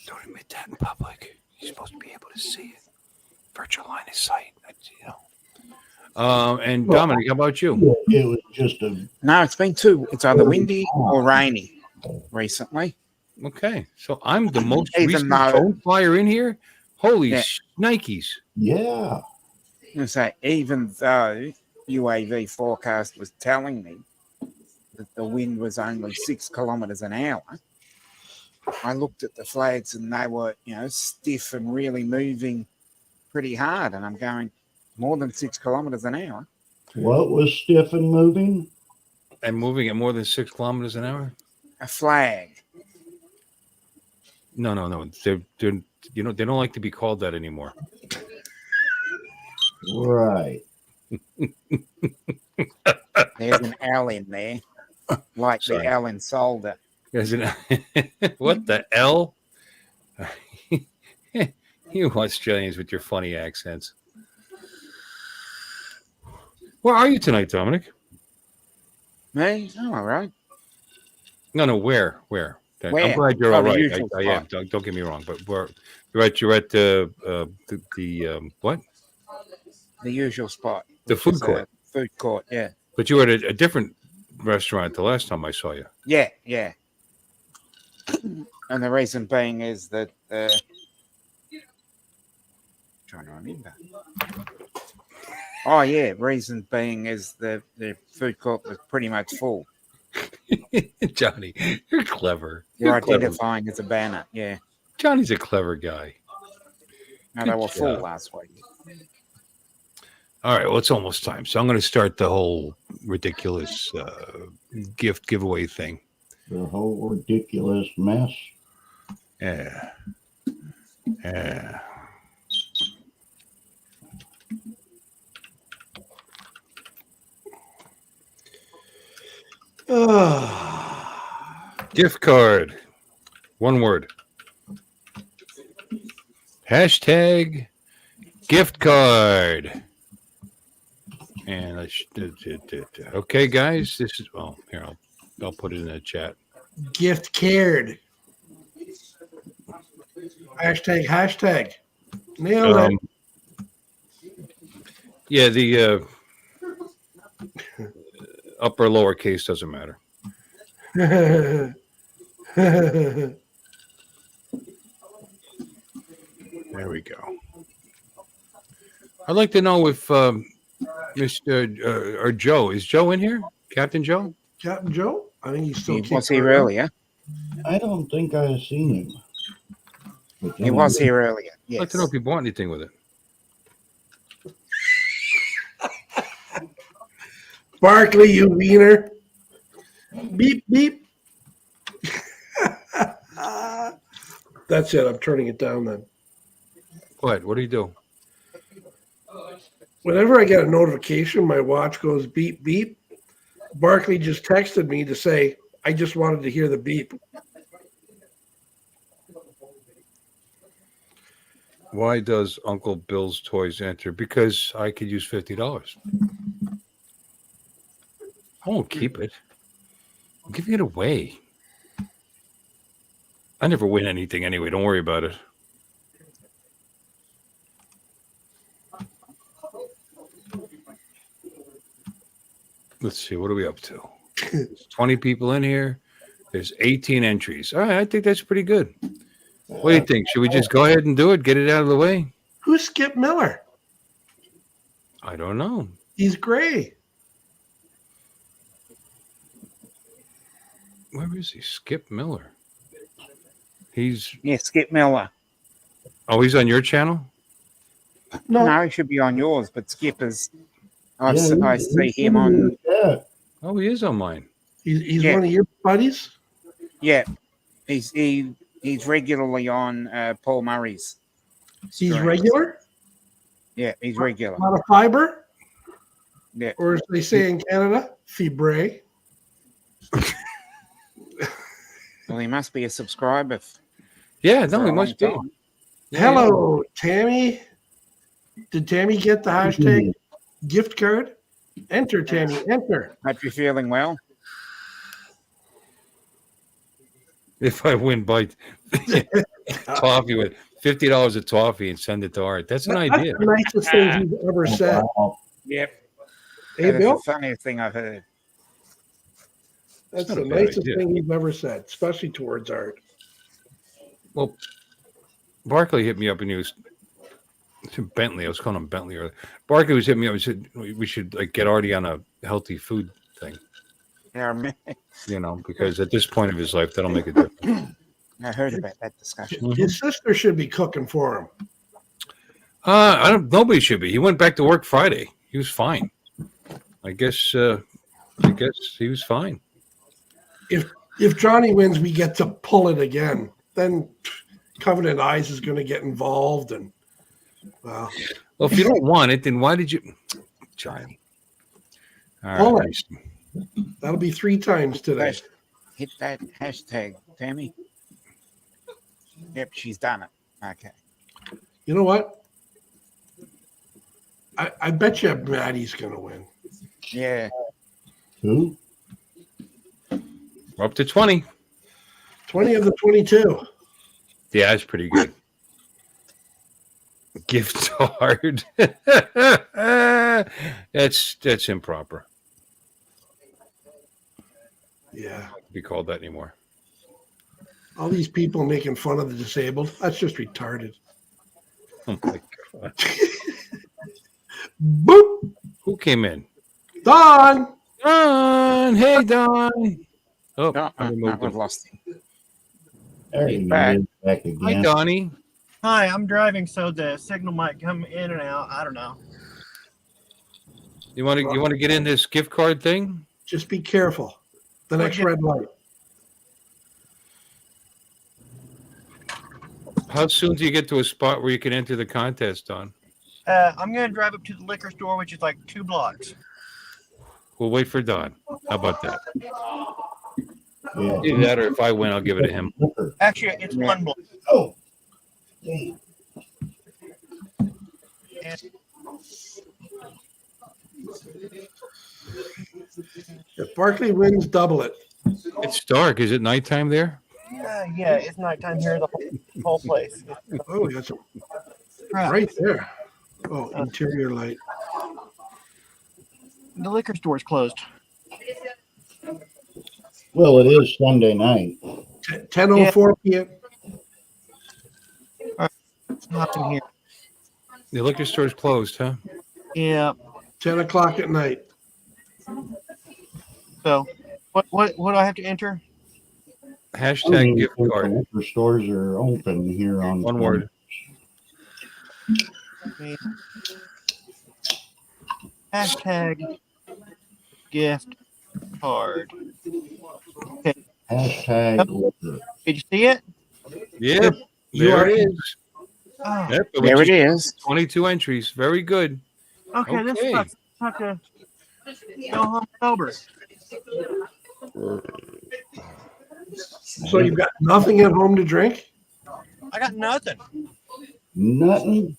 Don't admit that in public. You're supposed to be able to see it. Virtual line of sight. And Dominic, how about you? It was just No, it's been it's either windy or rainy recently. Okay, so I'm the most Even recent though- phone flyer in here. Holy Yeah. Nikes! Yeah. I say, even though UAV forecast was telling me that the wind was only 6 kilometers an hour, I looked at the flags and they were, stiff and really moving pretty hard. And I'm going, more than 6 kilometers an hour. What was stiff and moving? And moving at more than 6 kilometers an hour? A flag. No. They're they don't like to be called that anymore. Right. There's an L in there, like Sorry. the L in solder. What the L? You Australians with your funny accents. Where are you tonight, Dominic? Me? Oh, all right. No. Where? I'm Where? glad you're Oh, all the right. usual I am. spot. Don't get me wrong, but you're at the what? The usual spot. The which food is a court. Food court, yeah. But you were at a different restaurant the last time I saw you. Yeah. And the reason being is that trying to remember. Oh yeah, reason being is the food court was pretty much full. Johnny, you're clever. You're You're clever. identifying as a banner, yeah. Johnny's a clever guy. No, they Good were full job. last week. All right, well, it's almost time. So I'm going to start the whole ridiculous gift giveaway thing. The whole ridiculous mess. Yeah. Gift card. One word. Hashtag gift card. And let's okay, guys. This is here. I'll put it in the chat. Gift cared. Hashtag. Nailed Yeah, the upper lower case doesn't matter. it. There we go. I'd like to know if Mr. or Joe, is Joe in here? Captain Joe? Captain Joe? I think he's still He was kicking here around. earlier. I don't think I've seen him. But He was here earlier. I'd like to know Yes. if he bought anything with it. Barkley, you wiener. Beep, beep. That's it. I'm turning it down then. What do you do? Whenever I get a notification, my watch goes beep, beep. Barkley just texted me to say, I just wanted to hear the beep. Why does Uncle Bill's Toys enter? Because I could use $50. I won't keep it. I'm giving it away. I never win anything anyway. Don't worry about it. Let's see. What are we up to? There's 20 people in here. There's 18 entries. All right. I think that's pretty good. What do you think? Should we just go ahead and do it? Get it out of the way? Who's Skip Miller? I don't know. He's gray. Where is he? Skip Miller. He's Skip Miller. Oh, he's on your channel? No, he should be on yours, but Skip is. I Yeah, see him on. Yeah. Oh, he is on mine. He's one of your buddies? Yeah, he's regularly on Paul Murray's. He's streams. regular? Yeah, he's regular. A lot of fiber? Yeah. Or as they say in Canada, fibre. Well, he must be a subscriber. Yeah, no, he must be. Hello, Tammy. Did Tammy get the hashtag gift card? Enter, Tammy. Enter. Hope you're feeling well. If I win by toffee with $50 of toffee and send it to Art, that's an idea. That's the nicest thing he's ever said. Yep. Hey, That is Bill? the funniest thing I've heard. That's not the a bad nicest idea. thing he's ever said, especially towards Art. Well, Barkley hit me up and he was Bentley. I was calling him Bentley earlier. Barkley was hitting me up and said we should get Artie on a healthy food thing. Yeah, Because at this point of his life, that'll make a difference. I heard about that discussion. His sister should be cooking for him. Nobody should be. He went back to work Friday. He was fine. I guess he was fine. If Johnny wins, we get to pull it again. Then Covenant Eyes is going to get involved, and well, if you don't want it, then why did you, Johnny? All Pull right. it. That'll be 3 times today. Hit that hashtag, Tammy. Yep, she's done it. Okay. You know what? I bet you Maddie's going to win. Yeah. Who? We're up to 20. 20 of the 22. Yeah, that's pretty good. Gift card. That's improper. Yeah. Can't be called that anymore. All these people making fun of the disabled. That's just retarded. Oh my god. Boop. Who came in? Don. Don. Hey, Don. Oh, No, I removed we've him. lost him. There he back. is, back again. Hi, Donnie. Hi, I'm driving, so the signal might come in and out. I don't know. You want to get in this gift card thing? Just be careful. The next red light. How soon do you get to a spot where you can enter the contest, Don? I'm going to drive up to the liquor store, which is like 2 blocks. We'll wait for Don. How about that? Yeah. Either that, or if I win, I'll give it to him. Actually, it's 1 block. Oh. Dang. If Barkley wins, double it. It's dark. Is it nighttime there? Yeah, it's nighttime here. whole place. Oh, that's Crap. right there. Oh, interior light. The liquor store's closed. Well, it is Sunday night. 10:04 p.m. Hop in here. The liquor store's closed, huh? Yeah. 10 o'clock at night. So, what do I have to enter? Hashtag gift The card. liquor stores are open here on One word. Hashtag gift card. Okay. Hashtag liquor. Did you see it? Yep. There it is. Oh. Yep, There it is. 22 entries. Very good. Okay, this Okay. sucks. I have to go home sober. So you've got nothing at home to drink? I got nothing. Nothing.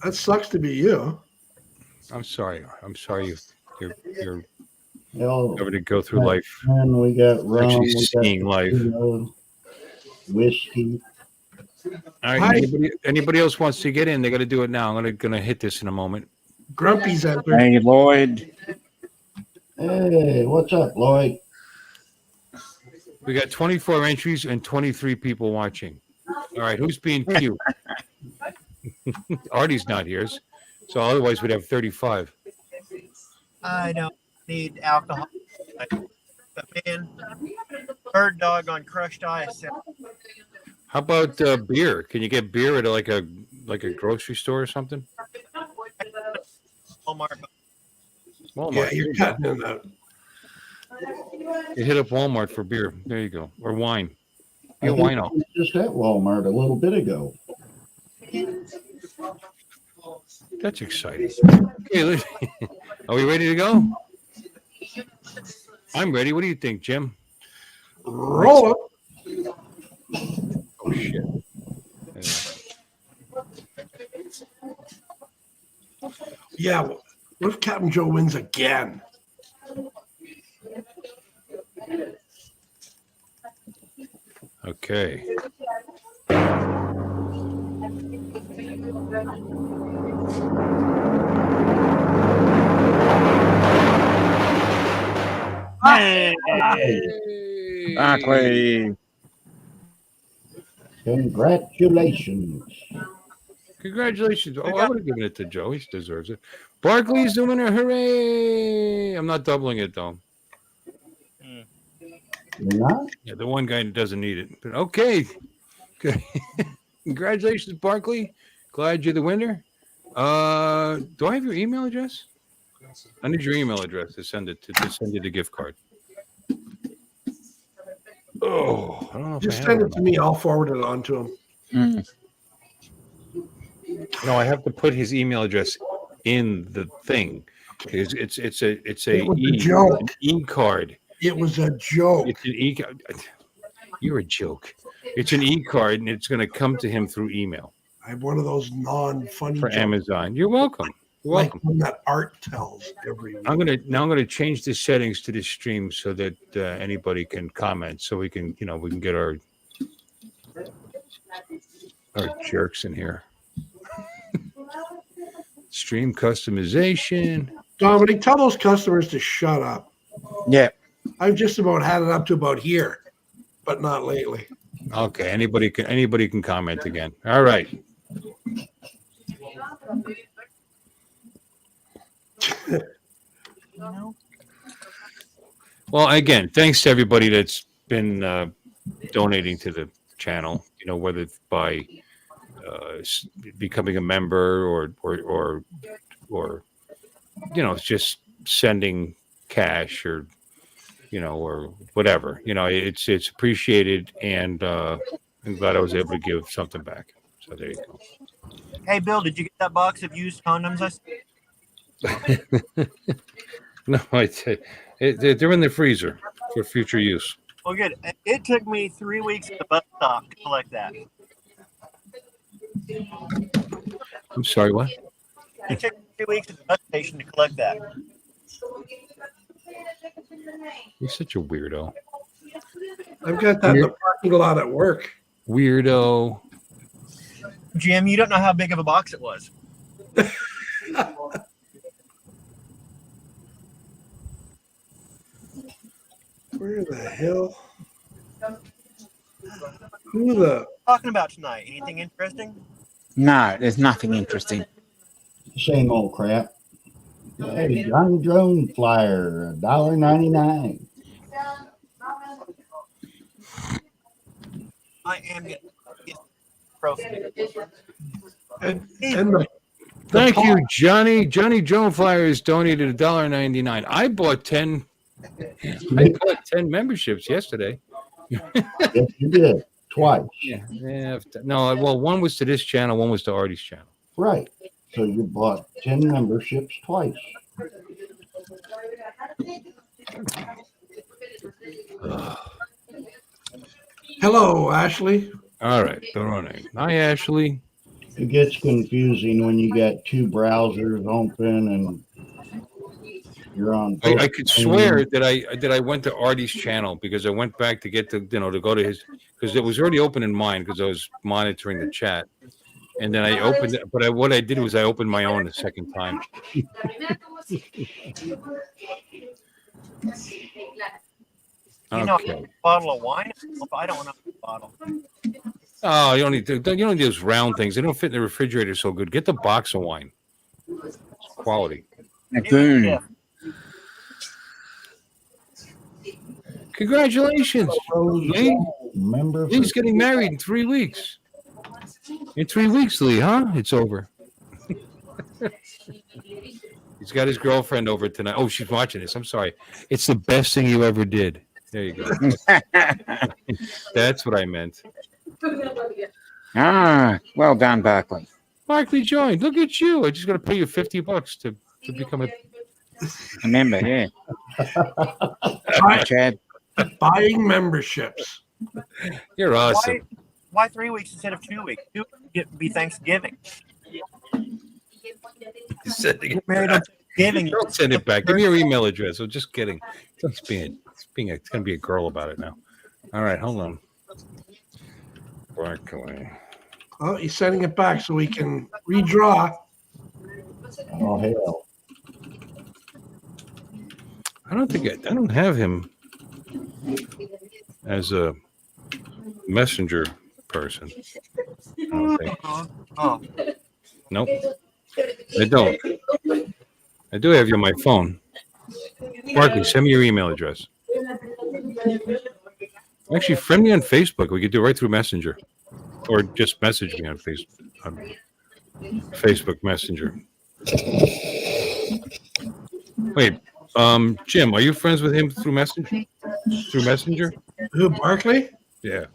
That sucks to be you. I'm sorry. You're Hell, having to go through life. and we got rum. Actually We got seeing life. whiskey. All right. Anybody else wants to get in? They got to do it now. I'm gonna hit this in a moment. Grumpy's entered. Hey, Lloyd. Hey, what's up, Lloyd? We got 24 entries and 23 people watching. All right, who's being cute? Artie's not here, so otherwise we'd have 35. I don't need alcohol. But man, bird dog on crushed ice. How about beer? Can you get beer at like a grocery store or something? Walmart. Walmart. Yeah, you're cutting in that. You hit up Walmart for beer. There you go. Or wine. I Get think wine I out. was just at Walmart a little bit ago. That's exciting. Okay, are we ready to go? I'm ready. What do you think, Jim? Roll up. Oh shit. Yeah. What if Captain Joe wins again? Okay. Hey. Barkley. Congratulations. Congratulations. Oh, I would have given it to Joe. He deserves it. Barkley's the winner. Hooray. I'm not doubling it, though. You're not? Yeah, the one guy doesn't need it. But okay. Okay. Congratulations, Barkley. Glad you're the winner. Do I have your email address? I need your email address to send you the gift card. Oh, I don't know if Just I have send it. it to me. I'll forward it on to him. No, I have to put his email address in the thing. It's a It was a joke. an e-card. It was a joke. It's an e-card. You're a joke. It's an e-card, and it's going to come to him through email I have one of those non-funny for jokes, Amazon. You're welcome. You're welcome. like one that Art tells every week. I'm gonna change the settings to this stream so that anybody can comment, so we can get our jerks in here. Stream customization. Dominic, tell those customers to shut up. Yeah. I've just about had it up to about here, but not lately. Okay, anybody can comment again. All right. Well, again, thanks to everybody that's been donating to the channel. Whether it's by becoming a member or just sending cash or or whatever. It's appreciated, and I'm glad I was able to give something back. So there you go. Hey, Bill, did you get that box of used condoms? No, they're in the freezer for future use. Well, good. It took me 3 weeks at the bus stop to collect that. I'm sorry, what? It took me 3 weeks at the bus station to collect that. You're such a weirdo. I've got that in the parking lot at work. Weirdo. Jim, you don't know how big of a box it was. Where the hell? Who the? Talking about tonight? Anything interesting? No, there's nothing interesting. Same old crap. Hey, Johnny Drone Flyer, $1.99. I am getting trophy. And the Thank you, Johnny. Johnny Drone Flyers donated $1.99. I bought 10. I bought 10 memberships yesterday. Yes, you did. Twice. Yeah. No, well, one was to this channel, one was to Artie's channel. Right. So you bought 10 memberships twice. Hello, Ashley. All right, the running. Hi, Ashley. It gets confusing when you got two browsers open and you're on. I could swear that I went to Artie's channel because I went back to get to to go to his, because it was already open in mine because I was monitoring the chat, and then I opened it. But what I did was I opened my own a second time. You know, a bottle of wine? I don't want a bottle. Oh, you don't need those round things. They don't fit in the refrigerator so good. Get the box of wine. It's quality. Boom. Congratulations, Lee. Lee's getting married in 3 weeks. In 3 weeks, Lee, huh? It's over. He's got his girlfriend over tonight. Oh, she's watching this. I'm sorry. It's the best thing you ever did. There you go. That's what I meant. Ah, well done, Barkley. Barkley joined. Look at you. I just got to pay you $50 to become a member. Yeah. Chad. Buying memberships. You're awesome. Why 3 weeks instead of 2 weeks? 2 weeks would be Thanksgiving. Don't send it back. Give me your email address. I'm just kidding. It's going to be a girl about it now. All right, hold on. Barkley. Oh, he's sending it back so we can redraw. Oh hell! I don't have him as a messenger person. I don't think. Nope. I don't. I do have you on my phone. Barkley, send me your email address. Actually, friend me on Facebook. We could do it right through Messenger. Or just message me on Facebook Messenger. Wait, Jim, are you friends with him through Messenger? Through Messenger? Who, Barkley? Yeah.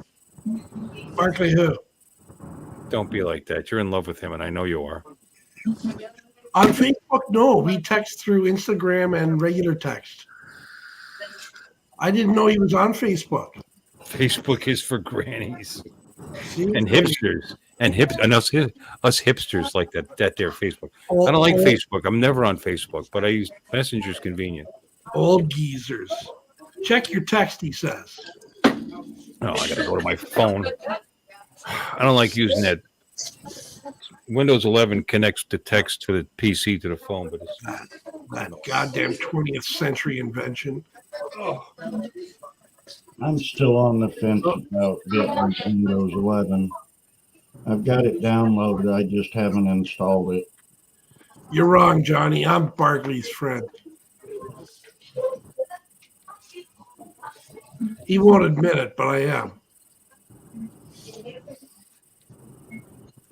Barkley who? Don't be like that. You're in love with him, and I know you are. On Facebook, no. We text through Instagram and regular text. I didn't know he was on Facebook. Facebook is for grannies and hipsters and us hipsters like that there Facebook. I don't like Facebook. I'm never on Facebook, but I use Messenger's convenient. Old geezers. Check your text, he says. Oh, I gotta go to my phone. I don't like using that. Windows 11 connects the text to the PC to the phone, but it's that goddamn 20th century invention. Oh. I'm still on the fence about getting Windows 11. I've got it downloaded. I just haven't installed it. You're wrong, Johnny. I'm Barkley's friend. He won't admit it, but I am.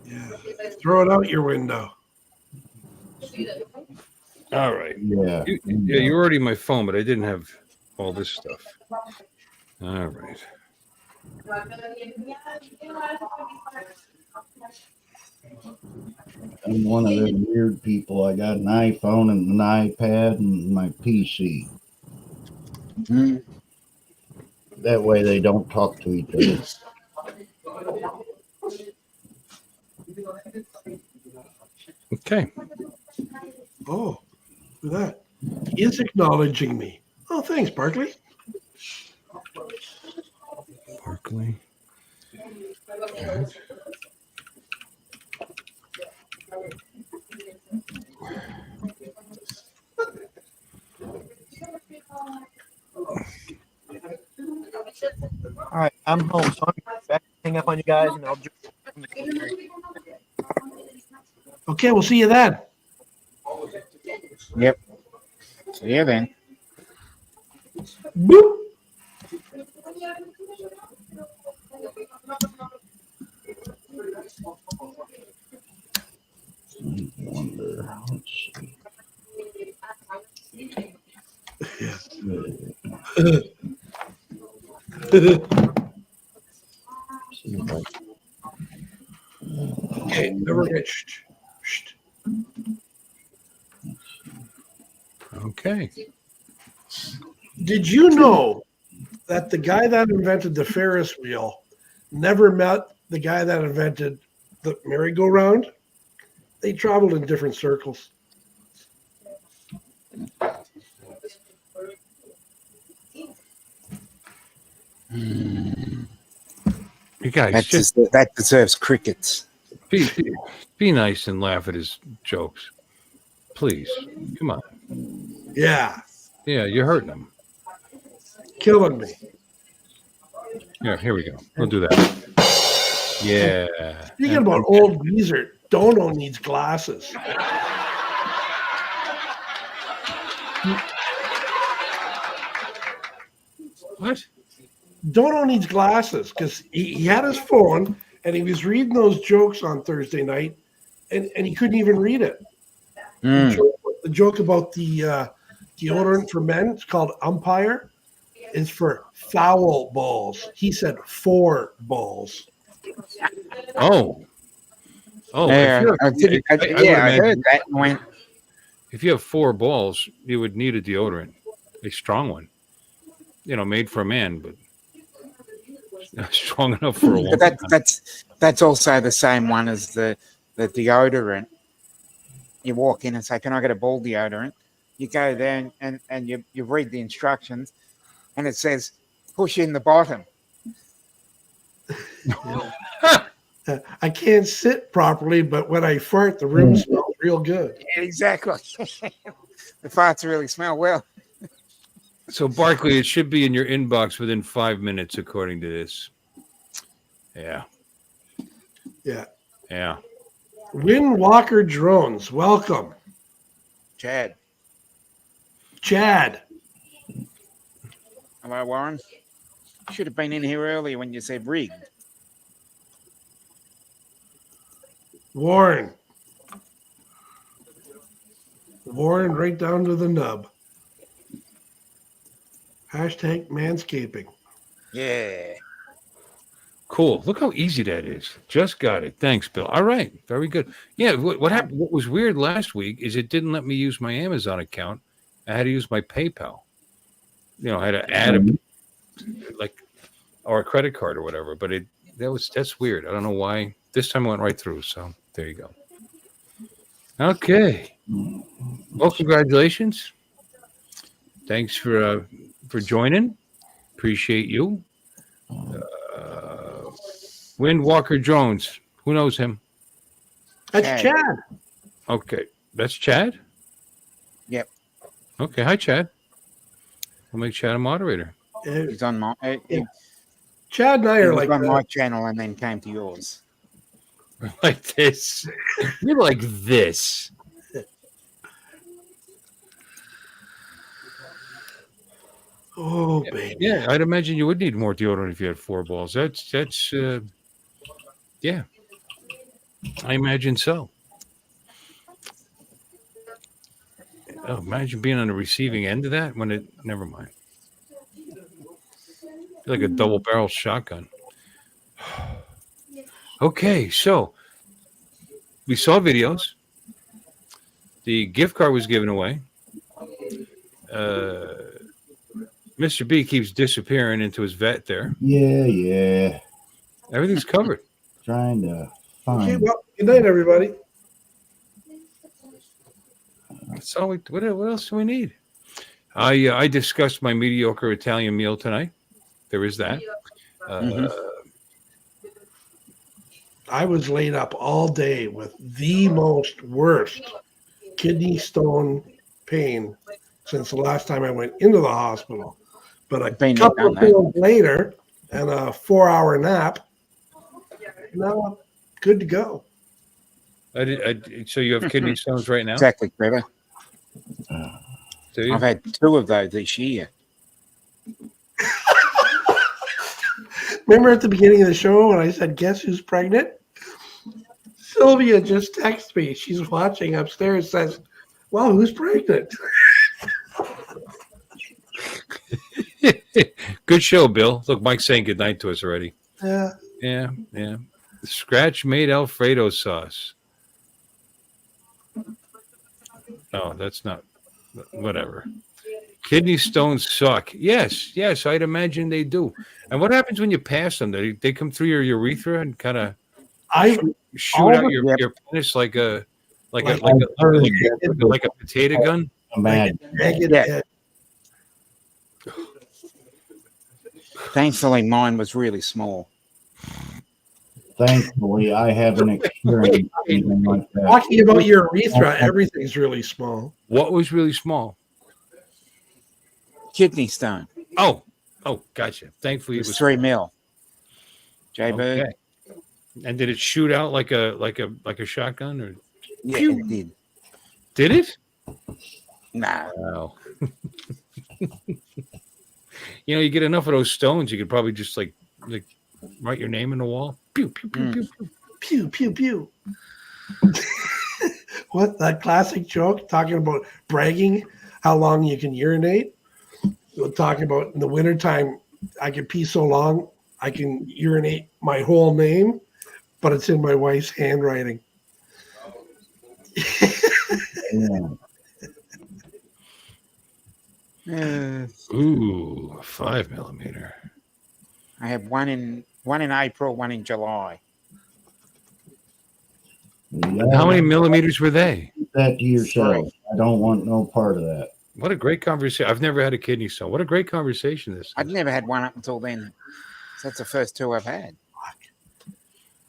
Yeah. Throw it out your window. all right. Yeah. You're already my phone, but I didn't have all this stuff. All right. I'm one of those weird people. I got an iPhone and an iPad and my PC. That way they don't talk to each other. Okay. Oh, look at that. He is acknowledging me. Oh, thanks, Barkley. Barkley. All right, I'm home, so I'm back to hang up on you guys, and I'll join you in the military. Okay, we'll see you then. Yep. See you then. Boop. Wonder. Let's see. Okay, never get. Okay. Did you know that the guy that invented the Ferris wheel never met the guy that invented the merry-go-round? They traveled in different circles. You guys that deserves crickets. Be nice and laugh at his jokes. Please. Come on. Yeah. Yeah, you're hurting him. Killing me. Yeah, here we go. We'll do that. Yeah. Speaking about old geezer, Dono needs glasses. What? Dono needs glasses because he had his phone and he was reading those jokes on Thursday night and he couldn't even read it. The joke about the deodorant for men, it's called Umpire, is for foul balls. He said 4 balls. Oh. Yeah, I heard that and went. If you have 4 balls, you would need a deodorant, a strong one. Made for a man, but not strong enough for a woman. But that's also the same one as the deodorant. You walk in and say, "Can I get a ball deodorant?" You go there and you read the instructions, and it says, "Push in the bottom." I can't sit properly, but when I fart, the room smells real good. Exactly. The farts really smell well. So, Barkley, it should be in your inbox within 5 minutes, according to this. Yeah. Yeah. Yeah. Win Walker Drones, welcome. Chad. Hello, Warren. Should have been in here earlier when you said rigged. Warren right down to the nub. Hashtag manscaping. Yeah. Cool. Look how easy that is. Just got it. Thanks, Bill. All right. Very good. Yeah. What happened? What was weird last week is it didn't let me use my Amazon account. I had to use my PayPal. I had to add or a credit card or whatever. But that's weird. I don't know why. This time I went right through. So there you go. Okay. Well, congratulations. Thanks for joining. Appreciate you. Windwalker Jones. Who knows him? That's Chad. Okay. That's Chad? Yep. Okay. Hi, Chad. We'll make Chad a moderator. He's on my... Chad and I are like... on my channel and then came to yours. Like this. You're like this. Oh, baby. Yeah, I'd imagine you would need more deodorant if you had 4 balls. That's yeah. I imagine so. Oh, imagine being on the receiving end of that when never mind. Like a double barrel shotgun. Okay, so we saw videos. The gift card was given away. Mr. B keeps disappearing into his vet there. Yeah. Everything's covered. Trying to find. Okay, well, good night, everybody. That's all what else do we need? I discussed my mediocre Italian meal tonight. There is that. I was laid up all day with the most worst kidney stone pain since the last time I went into the hospital. But a Been couple done of that. pills later and a 4-hour nap, now I'm good to go. So you have kidney stones right now? Exactly, Trevor. Do you? I've had 2 of those this year. Remember at the beginning of the show when I said, guess who's pregnant? Sylvia just texted me. She's watching upstairs, says, well, who's pregnant? Good show, Bill. Look, Mike's saying goodnight to us already. Yeah. Yeah. Scratch made Alfredo sauce. Oh, that's not. Whatever. Kidney stones suck. Yes, I'd imagine they do. And what happens when you pass them? They come through your urethra and kind of shoot out your penis like a potato gun. Yeah. Thankfully, mine was really small. Thankfully, I haven't experienced anything like that. Talking about your urethra, everything's really small. What was really small? Kidney stone. Oh, gotcha. Thankfully, it was 3 mil. Okay. And did it shoot out like a shotgun or? Yeah, it did. Did it? Nah. Wow. You get enough of those stones, you could probably just like write your name in the wall. Pew pew pew pew pew pew pew. What, that classic joke talking about bragging how long you can urinate? We're talking about in the wintertime, I can pee so long I can urinate my whole name, but it's in my wife's handwriting. Ooh, 5 millimeter. I have one in April, one in July. How many millimeters were they? Keep that to yourself. I don't want no part of that. What a great conversation. I've never had a kidney stone. What a great conversation this is. I'd never had one up until then. So that's the first 2 I've had.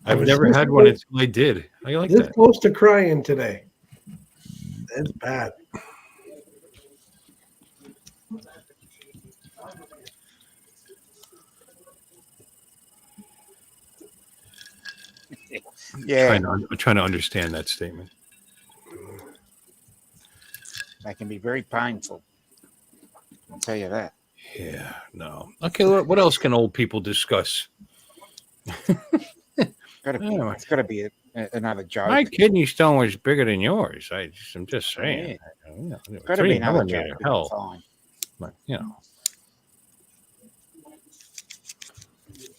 I've never had one until I did. I like this that. Close to crying today. That's bad. Yeah. I'm trying to understand that statement. They can be very painful. I'll tell you that. Yeah, no. Okay, what else can old people discuss? It's got to be another joke. My kidney stone was bigger than yours. I'm just saying. It's got to be another joke. Hell, Fine. but,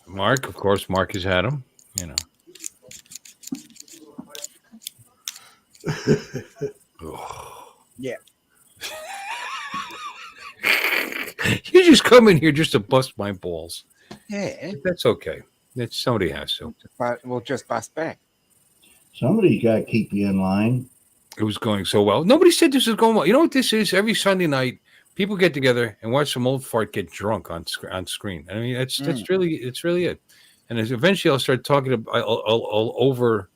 Mark, of course, Mark has had them. Yeah. You just come in here just to bust my balls. Yeah. That's okay. Somebody has to. But we'll just bust back. Somebody's got to keep you in line. It was going so well. Nobody said this was going well. You know what this is? Every Sunday night, people get together and watch some old fart get drunk on screen. I mean, that's really it. And eventually, I'll start talking about I'll over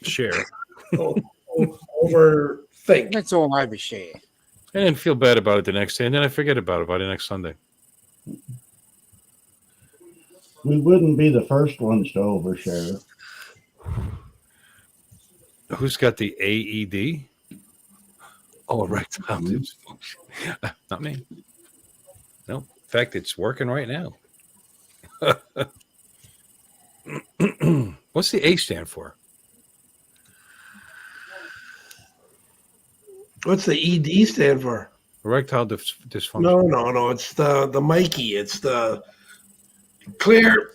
share. Overthink. Let's all overshare. And then feel bad about it the next day, and then I forget about it by the next Sunday. We wouldn't be the first ones to overshare. Who's got the AED? Oh, erectile dysfunction. Not me. No. In fact, it's working right now. What's the A stand for? What's the ED stand for? Erectile dysfunction. No. It's the Mikey. It's the clear.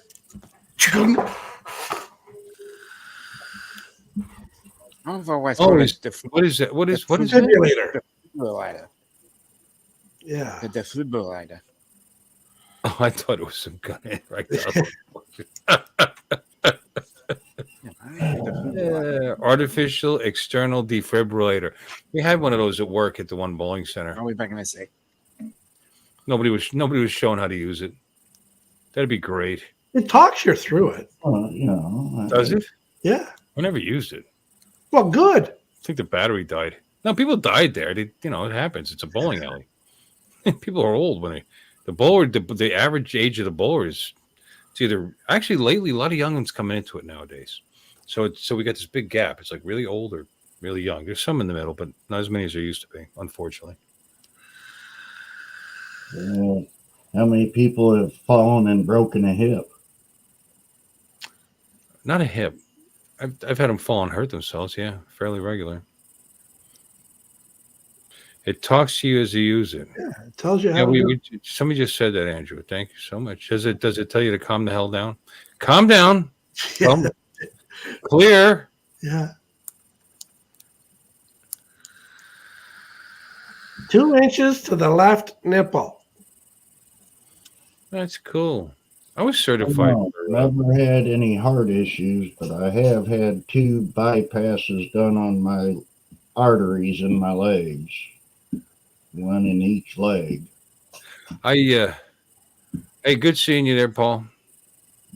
I've always what is that? What is that? Defibrillator. Defibrillator. Yeah. The defibrillator. Oh, I thought it was some kind of artificial external defibrillator. We had one of those at work at the one bowling center. I'll be back in a sec. Nobody was showing how to use it. That'd be great. It talks you through it. You know. Does it? Yeah. I never used it. Well, good. I think the battery died. No, people died there. They, you know, it happens. It's a bowling alley. People are old when the average age of the bowler is it's either actually lately a lot of young ones coming into it nowadays. So we got this big gap. It's like really old or really young. There's some in the middle, but not as many as there used to be, unfortunately. How many people have fallen and broken a hip? Not a hip. I've had them fall and hurt themselves. Yeah, fairly regular. It talks to you as you use it. Yeah, it tells you how. Yeah, somebody just said that, Andrew. Thank you so much. Does it tell you to calm the hell down? Calm down. Yeah. Clear. Yeah. 2 inches to the left nipple. That's cool. I was certified. Never had any heart issues, but I have had 2 bypasses done on my arteries in my legs. One in each leg. Hey, good seeing you there, Paul.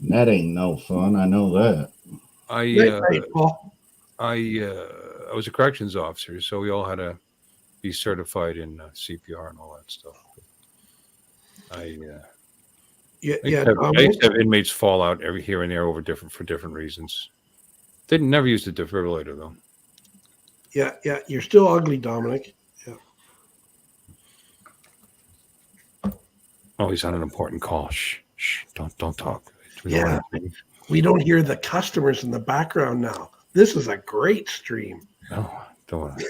That ain't no fun. I know that. I was a corrections officer, so we all had to be certified in CPR and all that stuff. I used to have inmates fall out every here and there for different reasons. They never used a defibrillator though. Yeah. You're still ugly, Dominic. Yeah. Oh, he's on an important call. Shh. Don't talk. Yeah. We don't hear the customers in the background now. This is a great stream. Oh, don't.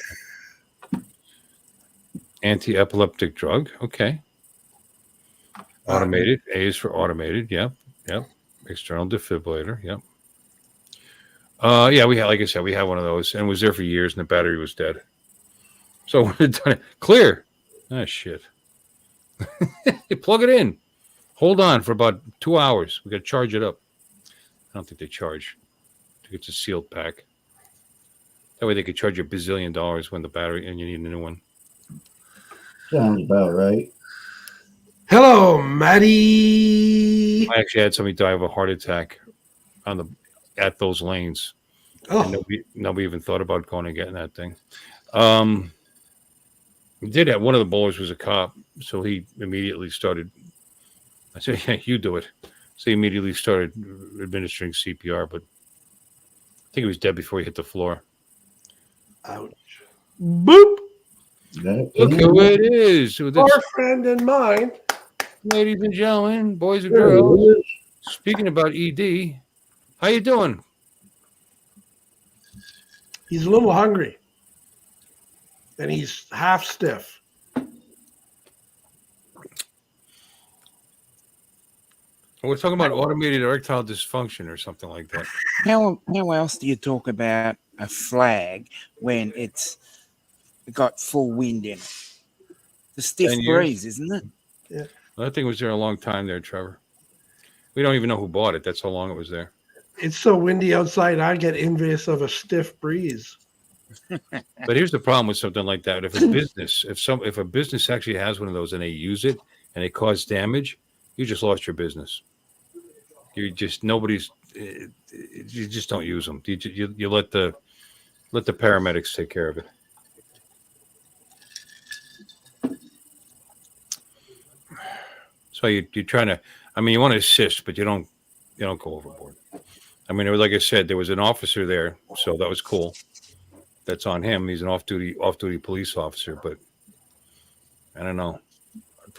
Anti-epileptic drug. Okay. Automated. A is for automated. Yep. External defibrillator. Yep. Yeah, we had, like I said, we had one of those and was there for years and the battery was dead. So when it's done, clear. Ah, shit. You plug it in. Hold on for about 2 hours. We got to charge it up. I don't think they charge. I think it's a sealed pack. That way they could charge you $1 bazillion when the battery and you need a new one. Sounds about right. Hello, Maddie. I actually had somebody die of a heart attack at those lanes. Oh. And nobody even thought about going and getting that thing. We did have one of the bowlers was a cop, so he immediately started. I said, "Yeah, you do it." So he immediately started administering CPR, but I think he was dead before he hit the floor. Ouch! Boop. Look who it is. Our friend and mine. Ladies and gentlemen, boys and girls. Speaking about ED, how you doing? He's a little hungry. And he's half stiff. We're talking about automated erectile dysfunction or something like that. How else do you talk about a flag when it's got full wind in it? The stiff breeze, isn't it? Yeah. Well, that thing was there a long time there, Trevor. We don't even know who bought it. That's how long it was there. It's so windy outside, I get envious of a stiff breeze. But here's the problem with something like that. If a business actually has one of those and they use it and it caused damage, you just lost your business. You just you just don't use them. You let the paramedics take care of it. So you're trying to, you want to assist, but you don't go overboard. Like I said, there was an officer there, so that was cool. That's on him. He's an off-duty police officer, but I don't know.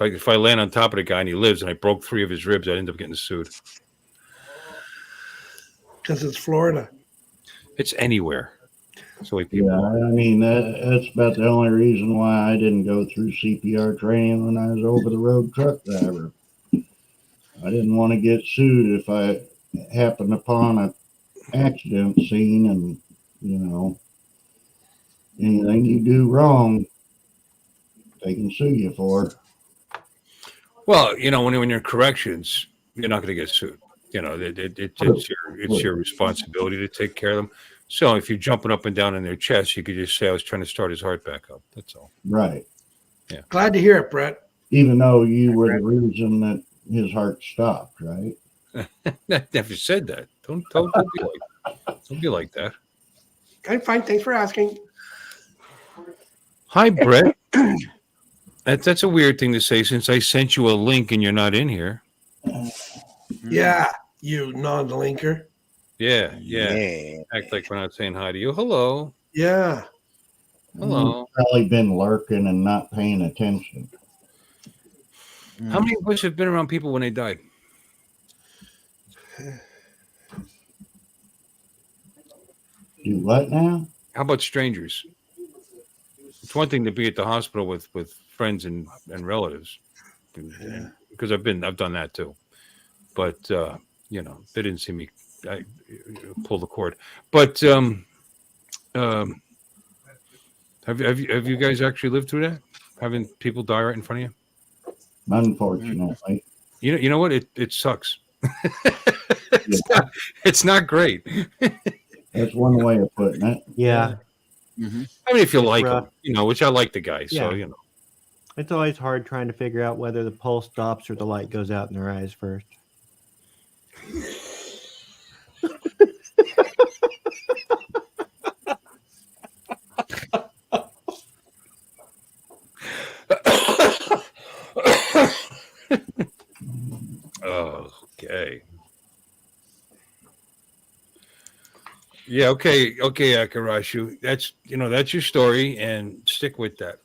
If I land on top of the guy and he lives and I broke 3 of his ribs, I'd end up getting sued. Because it's Florida. It's anywhere. So that's about the only reason why I didn't go through CPR training when I was over the road truck driver. I didn't want to get sued if I happened upon an accident scene and, anything you do wrong, they can sue you for. Well, when you're in corrections, you're not going to get sued. It's your responsibility to take care of them. So if you're jumping up and down in their chest, you could just say, I was trying to start his heart back up. That's all. Right. Yeah. Glad to hear it, Brett. Even though you were the reason that his heart stopped, right? I never said that. Don't be like that. I'm fine. Thanks for asking. Hi, Brett. That's a weird thing to say since I sent you a link and you're not in here. Yeah, you non-linker. Yeah. Yeah. Act like we're not saying hi to you. Hello. Yeah. Hello. Probably been lurking and not paying attention. How many of us have been around people when they died? Do what now? How about strangers? It's one thing to be at the hospital with friends and relatives, because I've done that too. But they didn't see me pull the cord. But have you guys actually lived through that? Having people die right in front of you? Unfortunately. You know what? It sucks. It's not great. That's one way of putting it. Yeah. Mm-hmm. I mean, if you It's like rough. them, which I like the guy, so Yeah. It's always hard trying to figure out whether the pulse stops or the light goes out in their eyes first. Okay. Yeah, okay, Akarashu. That's your story, and stick with that.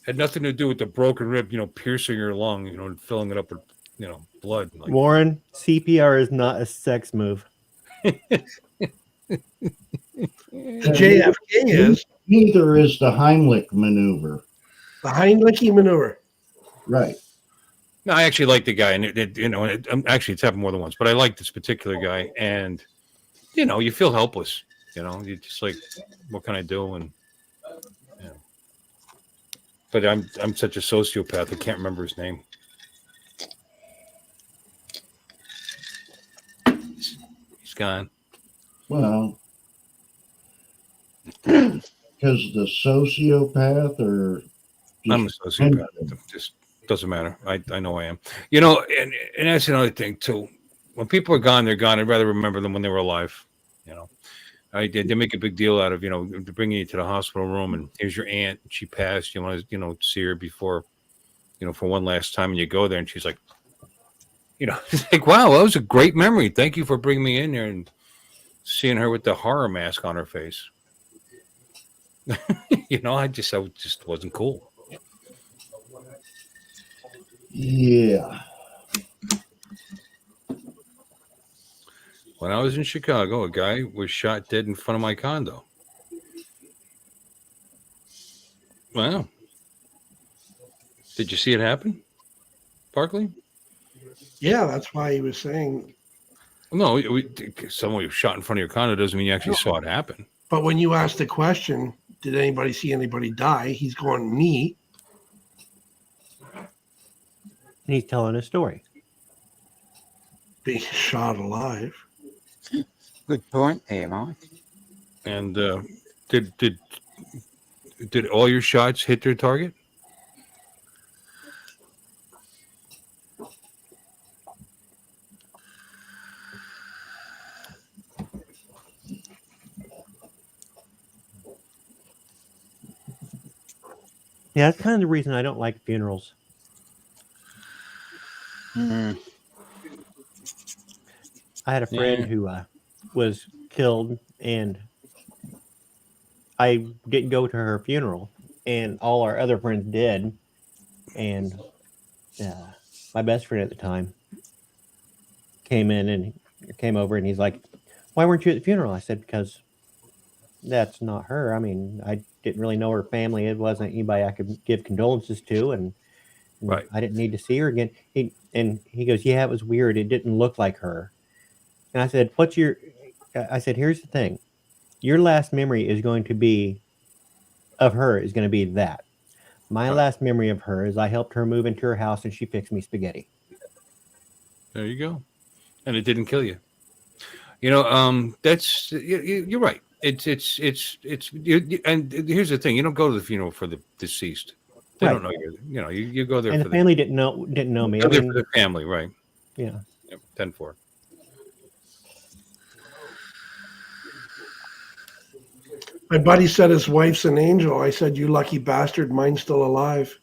Had nothing to do with the broken rib, piercing your lung, and filling it up with, blood. Like, Warren, CPR is not a sex move. The JFK is. Neither is the Heimlich maneuver. The Heimlich maneuver. Right. No, I actually like the guy, and actually it's happened more than once, but I like this particular guy, and you feel helpless. You're just like, what can I do? And but I'm such a sociopath, I can't remember his name. He's gone. Well, because the sociopath or I'm a sociopath. It just doesn't matter. I know I am. And that's another thing too. When people are gone, they're gone. I'd rather remember them when they were alive. They make a big deal out of bringing you to the hospital room, and here's your aunt. She passed. You want to see her before, for one last time, and you go there, and she's like, it's like, wow, that was a great memory. Thank you for bringing me in there and seeing her with the horror mask on her face. I just wasn't cool. Yeah. When I was in Chicago, a guy was shot dead in front of my condo. Wow. Did you see it happen, Barkley? Yeah, that's why he was saying. No, someone was shot in front of your condo doesn't mean you actually saw it happen. But when you ask the question, did anybody see anybody die? He's going, me. And he's telling a story. Being shot alive. Good point there, Mike. And did all your shots hit their target? Yeah, that's kind of the reason I don't like funerals. Mm. I had a friend who was killed, and I didn't go to her funeral, and all our other friends did. And my best friend at the time came over, and he's like, "Why weren't you at the funeral?" I said, "Because that's not her. I mean, I didn't really know her family. It wasn't anybody I could give condolences to, and right. I didn't need to see her again." He goes, "Yeah, it was weird. It didn't look like her." And I said, I said, "Here's the thing. Your last memory is going to be of her is going to be that. My last memory of her is I helped her move into her house and she fixed me spaghetti." There you go. And it didn't kill you. That's you're right. It's and here's the thing. You don't go to the funeral for the deceased. They Right. don't know you go there And for the family didn't know me. go I there mean, for the family, right? yeah. Yep, 10-4. My buddy said his wife's an angel. I said, "You lucky bastard, mine's still alive."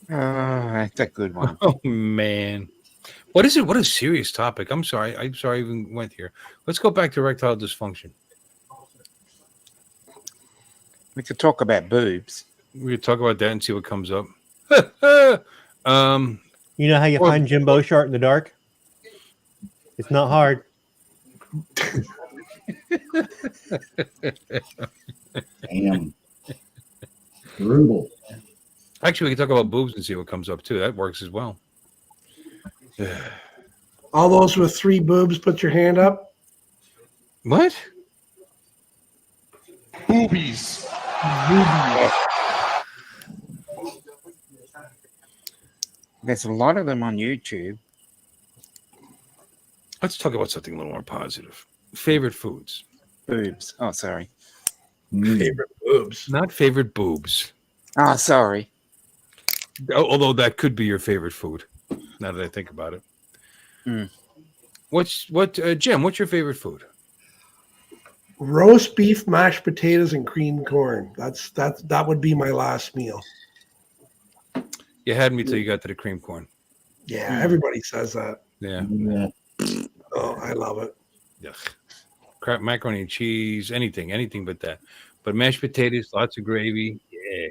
That's a good one. Oh man. What is it? What a serious topic. I'm sorry. I even went here. Let's go back to erectile dysfunction. We could talk about boobs. We could talk about that and see what comes up. You know how you Or- find Jimbo Shark in the dark? It's not hard. Damn. Brutal. Actually, we can talk about boobs and see what comes up too. That works as well. All those with 3 boobs, put your hand up. What? Boobies. There's a lot of them on YouTube. Let's talk about something a little more positive. Favorite foods. Boobs. Oh, sorry. Favorite boobs. Not favorite boobs. Oh, sorry. Although that could be your favorite food. Now that I think about it. Mm. Jim? What's your favorite food? Roast beef, mashed potatoes, and creamed corn. That would be my last meal. You had me till you got to the cream corn. Yeah, everybody says that. Yeah. Yeah. Oh, I love it. Ugh. Crap, macaroni and cheese, anything but that. But mashed potatoes, lots of gravy. Yeah.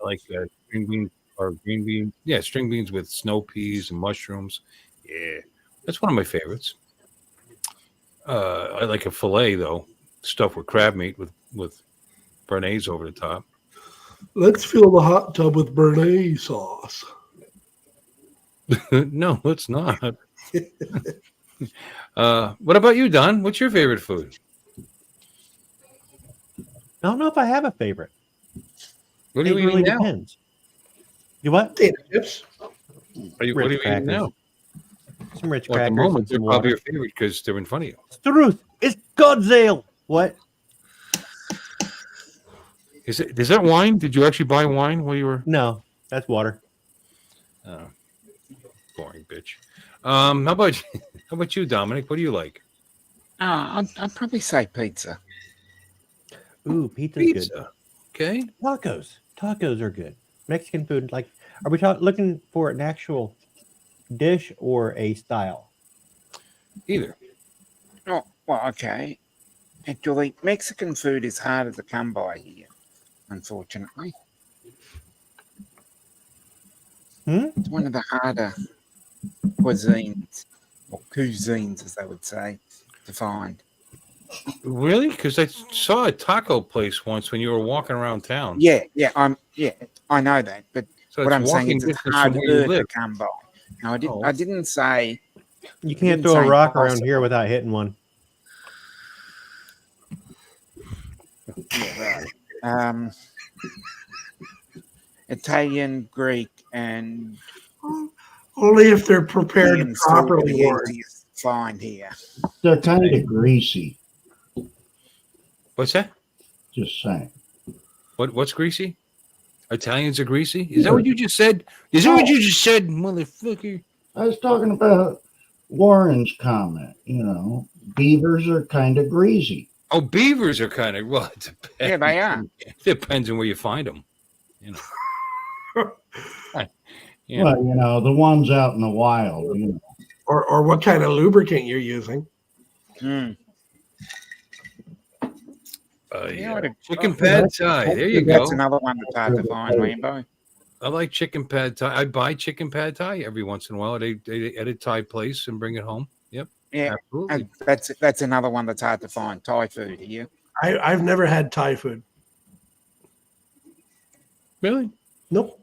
I like string beans or green beans. Yeah, string beans with snow peas and mushrooms. Yeah. That's one of my favorites. I like a filet though, stuffed with crab meat with béarnaise over the top. Let's fill the hot tub with béarnaise sauce. No, it's not. What about you, Don? What's your favorite food? I don't know if I have a favorite. What are you It really eating now? depends. You what? Potato chips. What are you Ritz eating crackers. now? Some Ritz Well, at crackers. the moment, and they're some probably water. your favorite because they're in front of you. It's the truth. It's God's ale. What? Is that wine? Did you actually buy wine while you were? No, that's water. Oh, boring bitch. How about you, Dominic? What do you like? I'd probably say pizza. Ooh, pizza's good. Pizza. Okay. Tacos are good. Mexican food, like, are we looking for an actual dish or a style? Either. Oh, well, okay. Actually, Mexican food is harder to come by here, unfortunately. It's one of the harder cuisines, or cuisines, as they would say, to find. Really? Because I saw a taco place once when you were walking around town. Yeah, I know that, but So what it's I'm saying walking is it's distance from where you harder to live. come by. No, I didn't. Oh. I didn't say. You can't didn't throw a say rock around here impossible. without hitting one. Yeah, right. Italian, Greek, and Only if they're prepared Indian food properly. are the Warren. easiest to find here. They're kind of greasy. What's that? Just saying. What's greasy? Italians are greasy? Is that what you just said? Is that what you just said, motherfucker? I was talking about Warren's comment. Beavers are kind of greasy. Oh, beavers are kind of it depends. Yeah, they are. Depends on where you find them. Yeah. Well, the ones out in the wild. Or what kind of lubricant you're using. Mm. Yeah. Chicken pad thai. There you That's go. another one that's hard to find, Rainbow. I like chicken pad thai. I buy chicken pad thai every once in a while at a Thai place and bring it home. Yep. Yeah, Absolutely. and that's another one that's hard to find. Thai food here. I've never had Thai food. Really? Nope.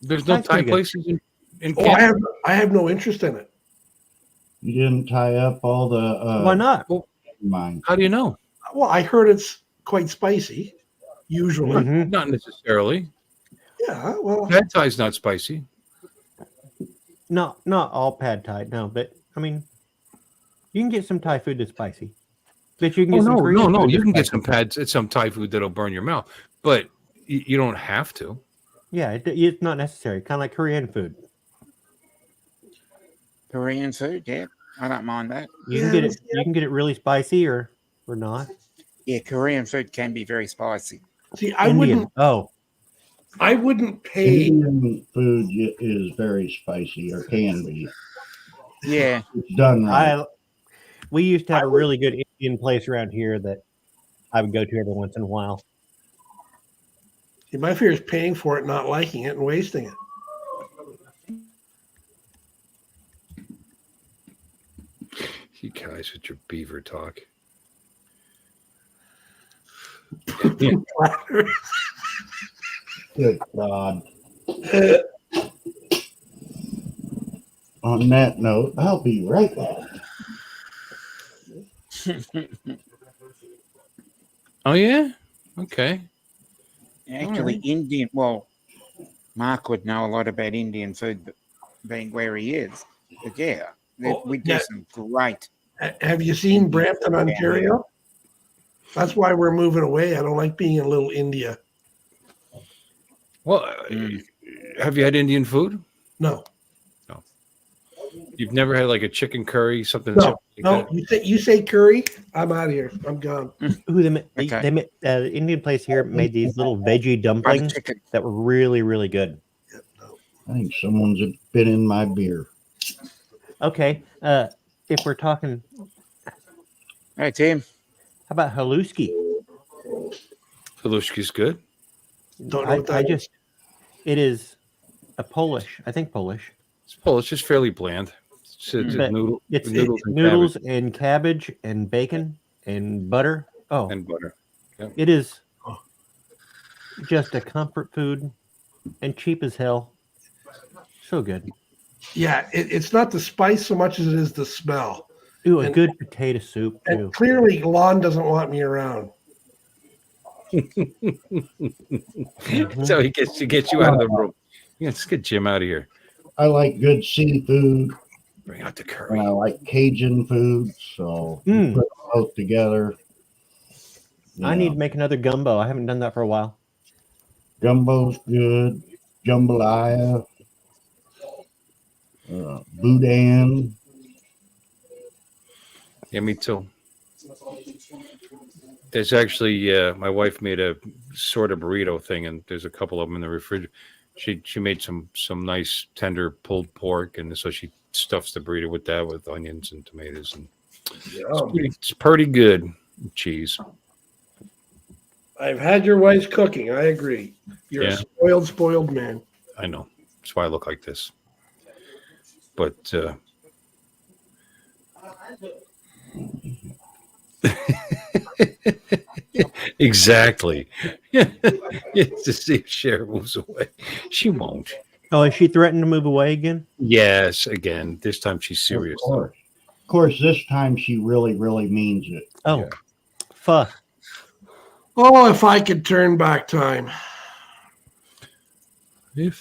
There's no Thai's Thai pretty good. places in Oh, Canada. I have no interest in it. You didn't tie up all the. Why not? Mine. How do you know? Well, I heard it's quite spicy, usually. Mhm. Not necessarily. Yeah, well, Pad thai's not spicy. Not all pad thai, no, but I mean, you can get some Thai food that's spicy. But you can Oh, get some Korean no. food You that's can get spicy. some Thai food that'll burn your mouth. but you don't have to. Yeah, it's not necessary. Kind of like Korean food. Korean food, yeah, I don't mind that. You can get it. You can get it really spicy or not. Yeah, Korean food can be very spicy. See, I Indian. wouldn't pay. Indian food is very spicy, or can be. Yeah, It's done right. We used to have a really good Indian place around here that I would go to every once in a while. See, my fear is paying for it, not liking it, and wasting it. You guys with your beaver talk. Good God. On that note, I'll be right back. Oh yeah, okay. Actually, right. Indian. Well, Mark would know a lot about Indian food, being where he is. But yeah, we do some great. Have you seen Brampton, Ontario? That's why we're moving away. I don't like being in little India. Well, have you had Indian food? No. No. You've never had like a chicken curry, something? No. Like That? You say curry, I'm out of here. I'm gone. Ooh, the Indian place here made these little veggie dumplings that were really, really good. I think someone's been in my beer. Okay, if we're talking, hey Tim, how about haluski? Haluski's good. Don't know what that is. It is a Polish. I think Polish. It's Polish. It's fairly bland. It's noodles and cabbage and bacon and butter. Oh, and butter. Yep. It is just a comfort food and cheap as hell. So good. Yeah, it's not the spice so much as it is the smell. Ooh, a good potato soup too. And clearly, Lon doesn't want me around. So he gets you out of the room. Yeah, let's get Jim out of here. I like good seafood. Bring out the curry. I like Cajun food, so put them both together. I need to make another gumbo. I haven't done that for a while. Gumbo's good. Jambalaya. Boudin. Yeah, me too. There's actually my wife made a sort of burrito thing, and there's a couple of them in the refrigerator. She made some nice tender pulled pork, and so she stuffs the burrito with that, with onions and tomatoes, and it's pretty good. Cheese. I've had your wife's cooking. I agree. You're a spoiled man. I know. That's why I look like this. But exactly. To see if Cher moves away. She won't. Oh, is she threatened to move away again? Yes, again. This time she's serious. Of course, this time she really, really means it. Oh, pho. Oh, if I could turn back time.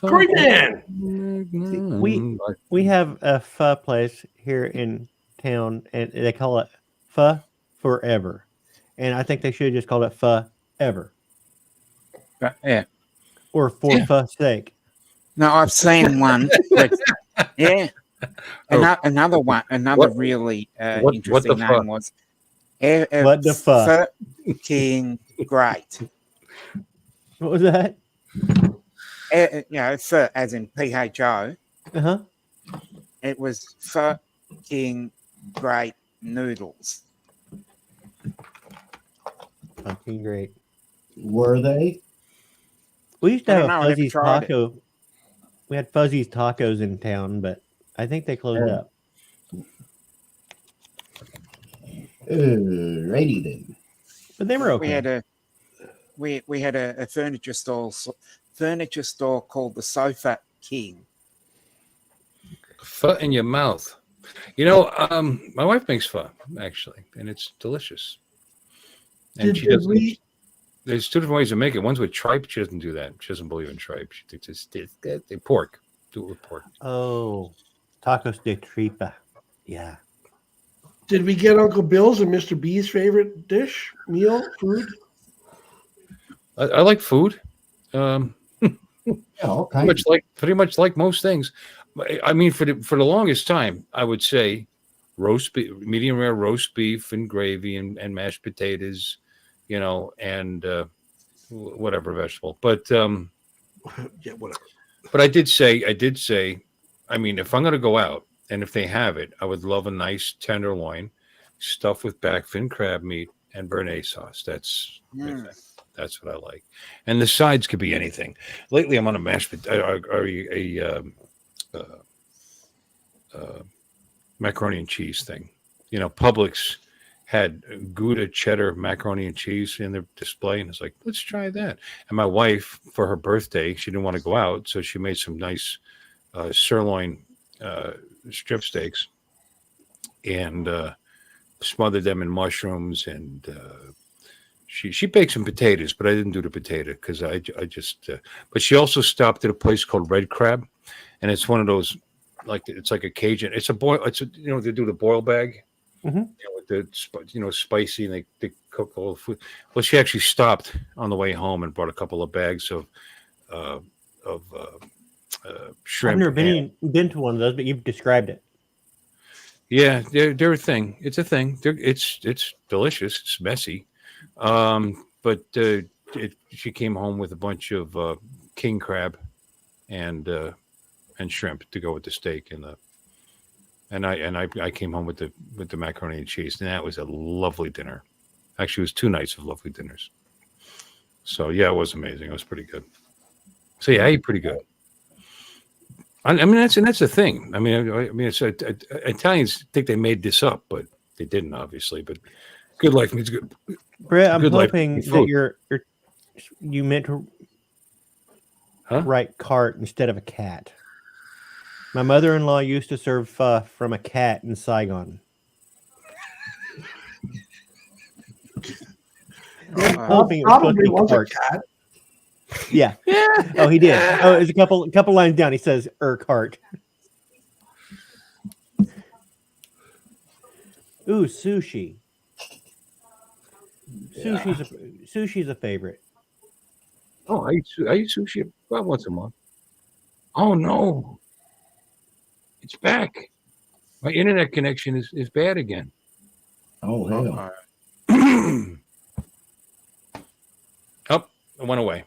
Great man. We have a pho place here in town, and they call it Pho Forever. And I think they should have just called it Pho Ever. Yeah. Or for fuck's sake. No, I've seen one. Yeah. Another one. Another really interesting name was. What the fuck? Fucking great. What was that? Pho as in PHO. Uh-huh. It was fucking great noodles. Fucking great. Were they? We used to have a Fuzzy's taco. We had Fuzzy's tacos in town, but I think they closed up. Righty then. But they were okay. We had a furniture store called the Sofa King. Pho in your mouth. You know, my wife makes pho actually, and it's delicious. And she doesn't. There's two different ways to make it. One's with tripe. She doesn't do that. She doesn't believe in tripe. She thinks it's pork. Do it with pork. Oh, tacos de tripa. Yeah. Did we get Uncle Bill's and Mr. B's favorite dish, meal, food? I like food. Yeah, all kinds. Pretty much like most things. I mean, for the longest time, I would say roast beef, medium rare roast beef and gravy and mashed potatoes, and whatever vegetable. But Yeah, whatever. But I did say, I mean, if I'm going to go out and if they have it, I would love a nice tenderloin stuffed with back fin crab meat and béarnaise sauce. That's my thing. That's what I like. And the sides could be anything. Lately, I'm on a macaroni and cheese thing. Publix had Gouda cheddar macaroni and cheese in their display, and it's like, let's try that. And my wife, for her birthday, she didn't want to go out, so she made some nice sirloin strip steaks and smothered them in mushrooms, and she baked some potatoes, but I didn't do the potato because I just. But she also stopped at a place called Red Crab, and it's one of those it's like a Cajun. It's a boil. They do the boil bag. Mm-hmm. With the spicy, and they cook all the food. Well, she actually stopped on the way home and brought a couple of bags of shrimp. I've never been to one of those, but you've described it. Yeah, they're a thing. It's a thing. It's delicious. It's messy, but she came home with a bunch of king crab and shrimp to go with the steak and I came home with the macaroni and cheese, and that was a lovely dinner. Actually, it was 2 nights of lovely dinners. So yeah, it was amazing. It was pretty good. So yeah, I ate pretty good. I mean, that's the thing. I mean, it's Italians think they made this up, but they didn't, obviously. But good life means good. Brett, I'm good hoping life that you meant to write cart instead of a cat. My mother-in-law used to serve pho from a cat in Saigon. Probably was a cat. Yeah. Oh, he did. Oh, it's a couple lines down. He says cart. Ooh, sushi. Yeah. Sushi's a favorite. Oh, I eat sushi about once a month. Oh no, it's back. My internet connection is bad again. Oh hell! Oh, it went away.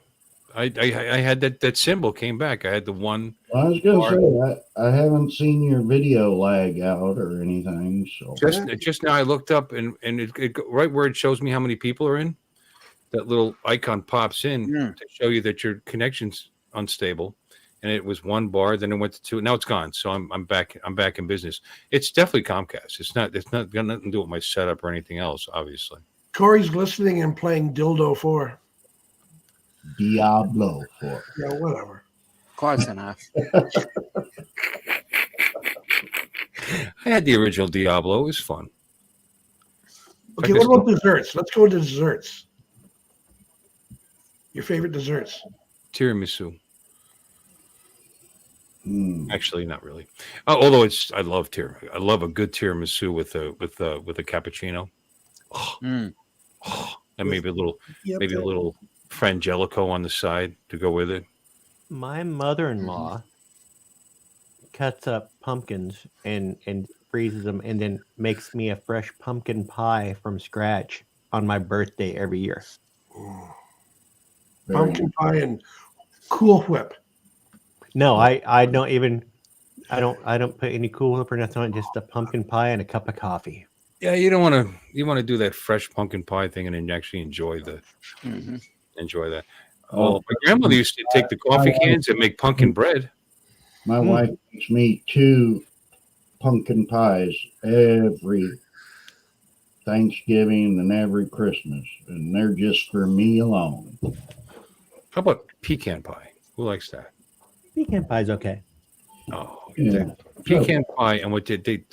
I had that symbol came back. I had the one. I was gonna say I haven't seen your video lag out or anything. So just now I looked up and it right where it shows me how many people are in, that little icon pops in to show you that your connection's unstable, and it was 1 bar, then it went to 2. Now it's gone. So I'm back in business. It's definitely Comcast. It's not got nothing to do with my setup or anything else, obviously. Corey's listening and playing Dildo 4. Diablo 4. Yeah, whatever. Close enough. I had the original Diablo. It was fun. Okay, what about desserts? Let's go to desserts. Your favorite desserts? Tiramisu. Actually, not really. Although I love I love a good tiramisu with a cappuccino. And maybe a little frangelico on the side to go with it. My mother-in-law cuts up pumpkins and freezes them, and then makes me a fresh pumpkin pie from scratch on my birthday every year. Pumpkin pie and Cool Whip. No, I don't put any Cool Whip or nothing on it, just a pumpkin pie and a cup of coffee. Yeah, you want to do that fresh pumpkin pie thing and then actually enjoy that. Oh, my grandmother used to take the coffee cans and make pumpkin bread. My wife makes me 2 pumpkin pies every Thanksgiving and every Christmas, and they're just for me alone. How about pecan pie? Who likes that? Pecan pie's okay. Oh, yeah. Pecan pie, and what did they?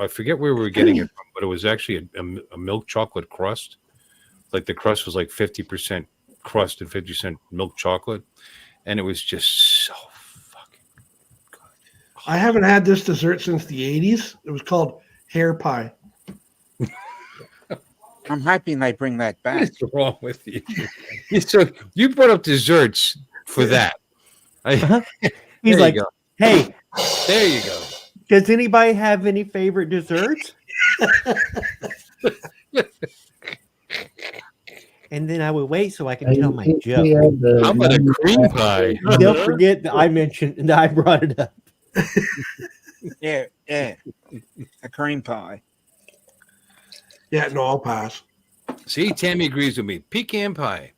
I forget where we were getting it from, but it was actually a milk chocolate crust. Like the crust was like 50% crust and 50% milk chocolate, and it was just so fucking good. I haven't had this dessert since the 80s. It was called hair pie. I'm hoping they bring that What back. is wrong with you? So you brought up desserts for that. He's There like, you go. hey, There you go. does anybody have any favorite desserts? And then I would wait so I can tell my joke. How about a cream pie? Don't forget that I mentioned that I brought it up. Yeah, a cream pie. Yeah, no, I'll pass. See, Tammy agrees with me. Pecan pie.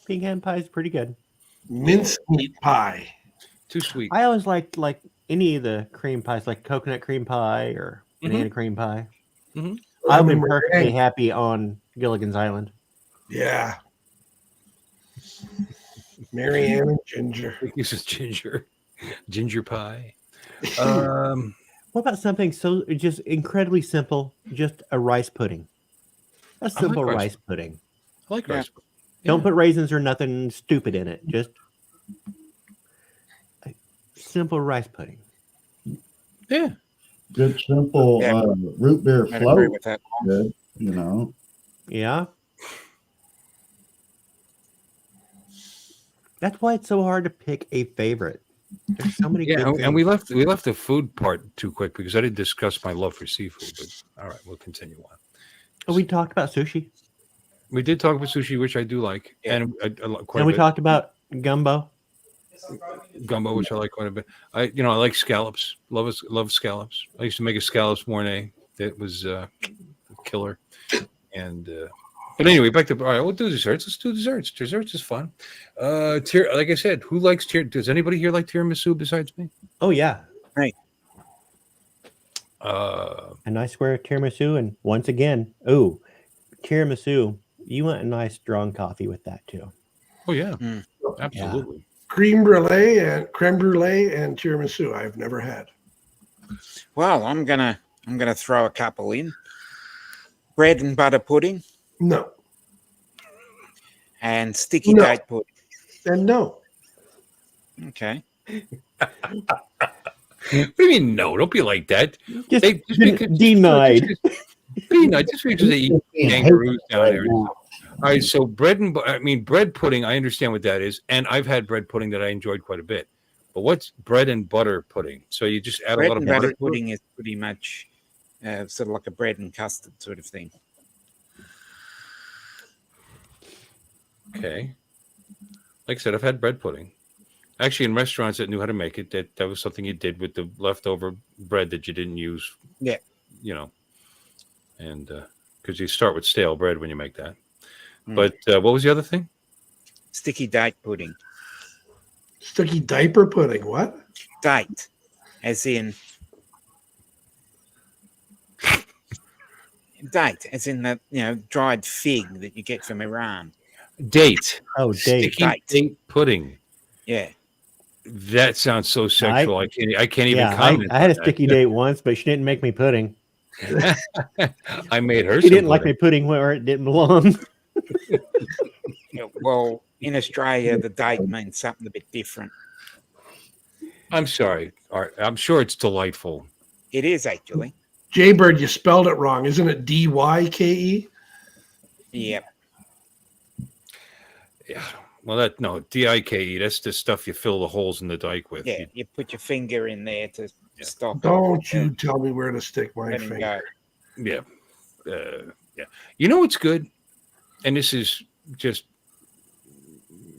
Pecan pie is pretty good. Mincemeat pie. Too sweet. I always liked like any of the cream pies, like coconut cream pie or banana cream pie. Mm-hmm. I've been Lemon perfectly meringue. happy on Gilligan's Island. Yeah. Mary Ann and Ginger. This is ginger pie. What about something so just incredibly simple? Just a rice pudding. A simple rice rice pudding. I like rice. Don't put raisins or nothing stupid in it. Just a simple rice pudding. Yeah. Good simple root beer I'd agree float. with that. Good, you know. Yeah. That's why it's so hard to pick a favorite. There's so many good Yeah, things. and we left the food part too quick because I didn't discuss my love for seafood. But all right, we'll continue on. Oh, we talked about sushi. We did talk about sushi, which I do like, and I like quite And a we bit. talked about gumbo. Gumbo, which I like quite a bit. I like scallops. Love scallops. I used to make a scallops mornay that was killer. And but anyway, back to all right. We'll do desserts. Let's do desserts. Desserts is fun. Like I said, who likes does anybody here like tiramisu besides me? Oh yeah. Right. A nice square tiramisu, and once again, tiramisu. You want a nice strong coffee with that too. Oh yeah, absolutely. Creme brulee and tiramisu. I've never had. Well, I'm gonna throw a couple in. Bread and butter pudding. No. And sticky date pudding. And no. Okay. What do you mean no? Don't be like that. Just denied. Denied just because they eat kangaroos down there. All right, so bread pudding. I understand what that is, and I've had bread pudding that I enjoyed quite a bit. But what's bread and butter pudding? So you just add Bread a lot of and butter. butter pudding is pretty much sort of like a bread and custard sort of thing. Okay. Like I said, I've had bread pudding. Actually, in restaurants that knew how to make it, that was something you did with the leftover bread that you didn't use. Yeah. And because you start with stale bread when you make that. But what was the other thing? Sticky date pudding. Sticky diaper pudding. What? Date, as in that dried fig that you get from Iran. Date. Oh, date. Sticky date pudding. Yeah. That sounds so sexual. I can't even Yeah, comment. I had a on that. sticky date once, but she didn't make me pudding. I made her. She didn't like me putting where it didn't belong. Yeah, well, in Australia, the date means something a bit different. I'm sorry, Art. I'm sure it's delightful. It is actually. Jaybird, you spelled it wrong. Isn't it D-Y-K-E? Yep. Yeah. Well, D-I-K-E. That's the stuff you fill the holes in the dike with. Yeah, you put your finger in there to stop. Don't you tell me where to stick my Let him finger. go. Yeah. Yeah. You know what's good? And this is just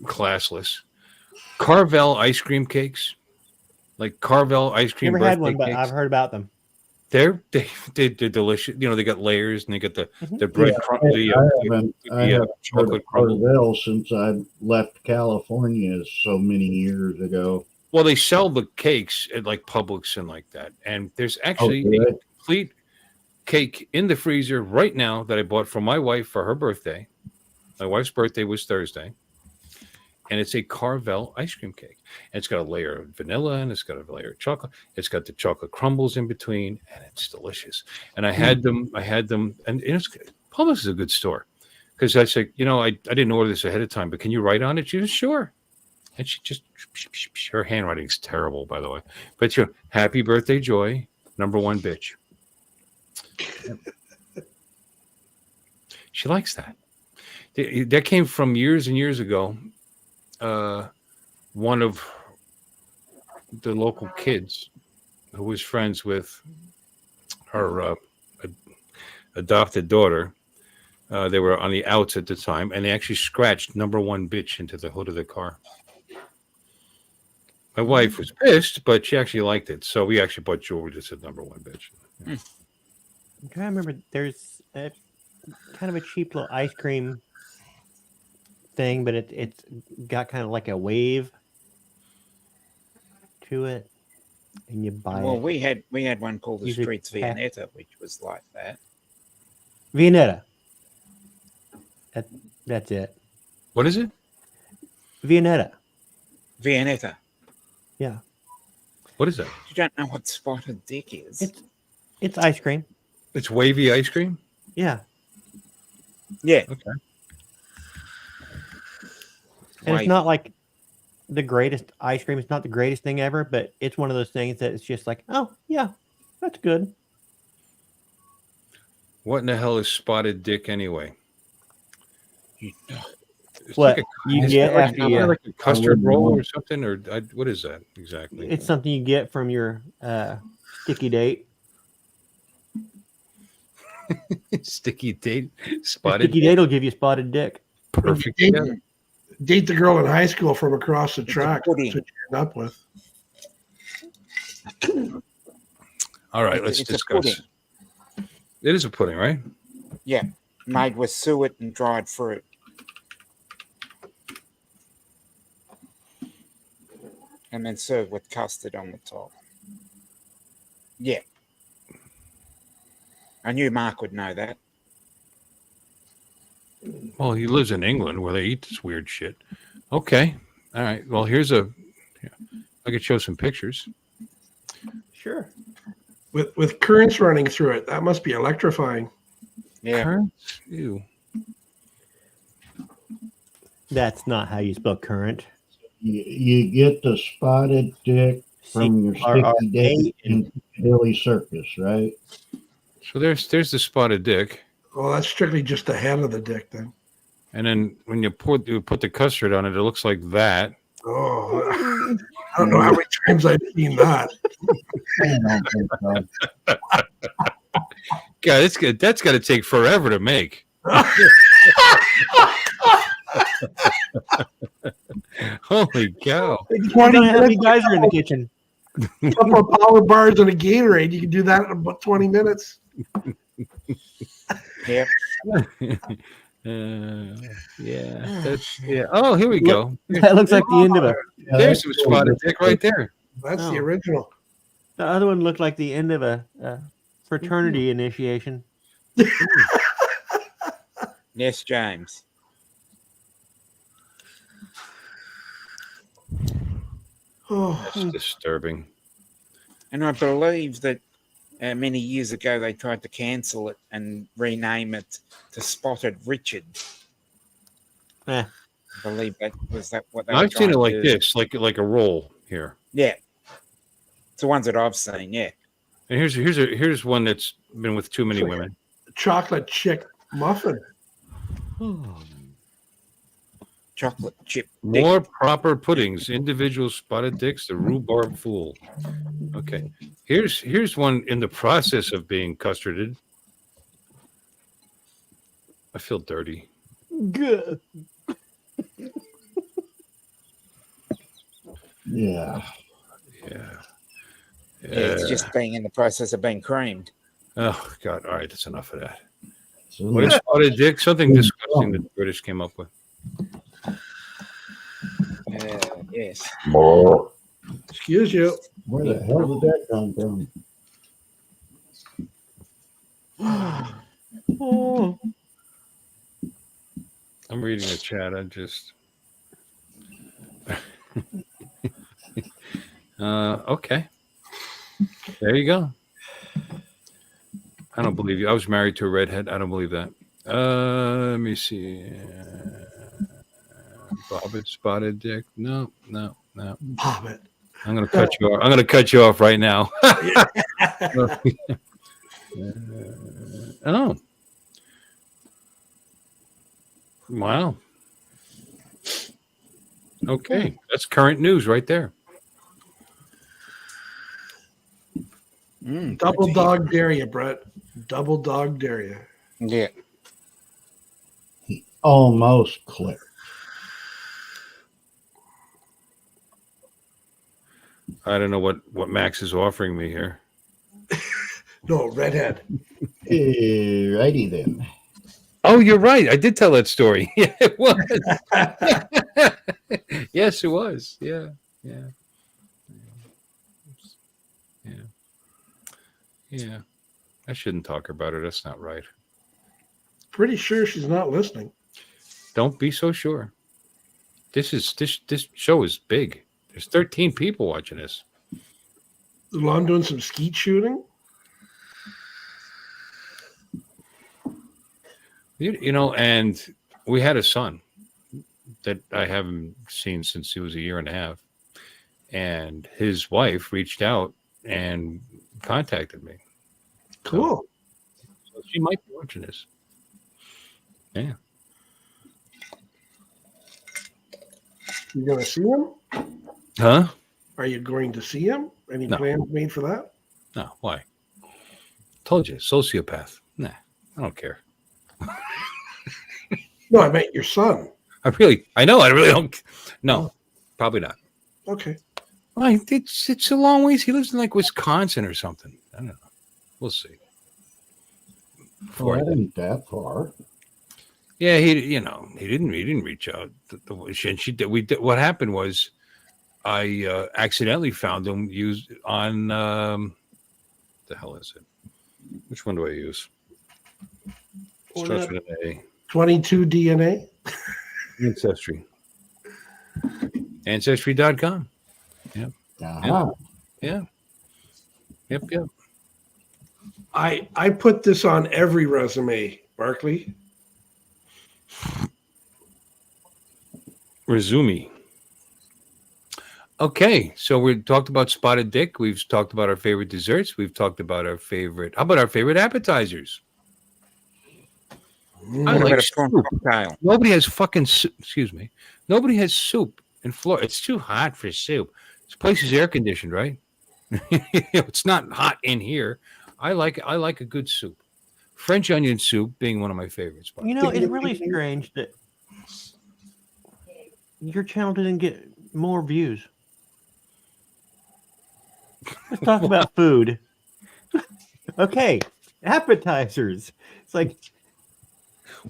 classless. Carvel ice cream cakes. Like Carvel ice cream Never had birthday one, but cakes. I've heard about them. They're delicious. They got layers and they got the bread I haven't chocolate crumble. Carvel since I left California so many years ago. Well, they sell the cakes at like Publix and like that. And there's actually a complete cake in the freezer right now that I bought for my wife for her birthday. My wife's birthday was Thursday. And it's a Carvel ice cream cake. And it's got a layer of vanilla and it's got a layer of chocolate. It's got the chocolate crumbles in between, and it's delicious. And I had them, and it's Publix is a good store. Because I said, I didn't order this ahead of time, but can you write on it? She was sure. And she just, her handwriting's terrible, by the way. But happy birthday, Joy, #1 bitch. She likes that. That came from years and years ago. One of the local kids who was friends with her adopted daughter. They were on the outs at the time, and they actually scratched "number one bitch" into the hood of the car. My wife was pissed, but she actually liked it. So we actually bought jewelry that said "number one bitch." Yeah. I'm trying to remember. There's a kind of a cheap little ice cream thing, but it's got kind of like a wave to it, and you buy Well, it. we had one called the Usually Streets half- Viennetta, which was like that. Viennetta. That's it. What is it? Viennetta. Viennetta. Yeah. What is that? You don't know what spotted dick is? It's ice cream. It's wavy ice cream. Yeah. Yeah. Okay. And it's not like the greatest ice cream. It's not the greatest thing ever, but it's one of those things that it's just like, oh yeah, that's good. What in the hell is spotted dick anyway? It's What like you is get it like, after you like a custard roll or something, or what is that exactly? It's something you get from your sticky date. Sticky date, spotted. Sticky date will give you spotted dick. Perfect. Date the girl in high school from across the track. That's what you end up with. All right, let's It's a discuss. pudding. It is a pudding, right? Yeah. Made with suet and dried fruit. And then served with custard on the top. Yeah. I knew Mark would know that. Well, he lives in England where they eat this weird shit. Okay. All right. Well, here's I could show some pictures. Sure. With currents running through it, that must be electrifying. Yeah. Currents? Ew. That's not how you spell current. You get the spotted dick from your sticky date in Billy Circus, right? So there's the spotted dick. Well, that's strictly just the head of the dick then. And then when you put the custard on it, it looks like that. Oh, I don't know how many times I've seen that. God, that's got to take forever to make. Holy cow! 20 How many minutes. guys are in the kitchen? A couple of power bars and a Gatorade. You can do that in about 20 minutes. Yep. Yeah. Oh, here we go. That looks like the end of a. There's some spotted dick right there. That's Oh. the original. The other one looked like the end of a fraternity initiation. Yes, James. That's disturbing. And I believe that many years ago they tried to cancel it and rename it to Spotted Richard. Eh. I believe that was what they were I've seen it trying like to do. this, like a roll here. Yeah. It's the ones that I've seen, yeah. And here's one that's been with too many women. Chocolate chick muffin. Chocolate chip. More proper puddings, individual spotted dicks, the rhubarb fool. Okay, here's one in the process of being custarded. I feel dirty. Good. Yeah. It's just being in the process of being creamed. Oh God! All right, that's enough of that. What is spotted dick? Something disgusting that the British came up with. Yes. Excuse you. Where the hell did that come from? Oh. I'm reading the chat. I just. Okay. There you go. I don't believe you. I was married to a redhead. I don't believe that. Let me see. Bobbit spotted dick. No. Bobbit. I'm gonna cut you off. I'm gonna cut you off right now. Oh. Wow. Okay, that's current news right there. Double dog dare you, Brett. Double dog dare you. Yeah. Almost clicked. I don't know what Max is offering me here. No, redhead. Righty then. Oh, you're right. I did tell that story. Yeah, it was. Yes, it was. Yeah. Yeah. I shouldn't talk about her. That's not right. Pretty sure she's not listening. Don't be so sure. This show is big. There's 13 people watching this. Is Lon doing some skeet shooting? And we had a son that I haven't seen since he was 1.5 years. And his wife reached out and contacted me. Cool. So she might be watching this. Yeah. You gonna see him? Huh? Are you going to see him? Any No. plans made for that? No, why? Told you, sociopath. Nah, I don't care. No, I meant your son. I really don't. No, probably not. Okay. Why? It's a long ways. He lives in like Wisconsin or something. I don't know. We'll see. Well, that ain't that far. Yeah, he didn't reach out. And she did. We did. What happened was, I accidentally found him used on the hell is it? Which one do I use? Starts with an A. 22 DNA. Ancestry. Ancestry.com. Yep. Uh-huh. Yeah. Yep. I put this on every resume, Barkley. Resume. Okay, so we talked about spotted dick. We've talked about our favorite desserts. We've talked about our favorite. How about our favorite appetizers? I What like about a soup. prawn cocktail? Nobody has fucking soup. Excuse me. Nobody has soup in Florida. It's too hot for soup. This place is air conditioned, right? It's not hot in here. I like a good soup. French onion soup being one of my favorites. You know, it's really strange that your channel didn't get more views. Let's talk about food. Okay, appetizers. It's like,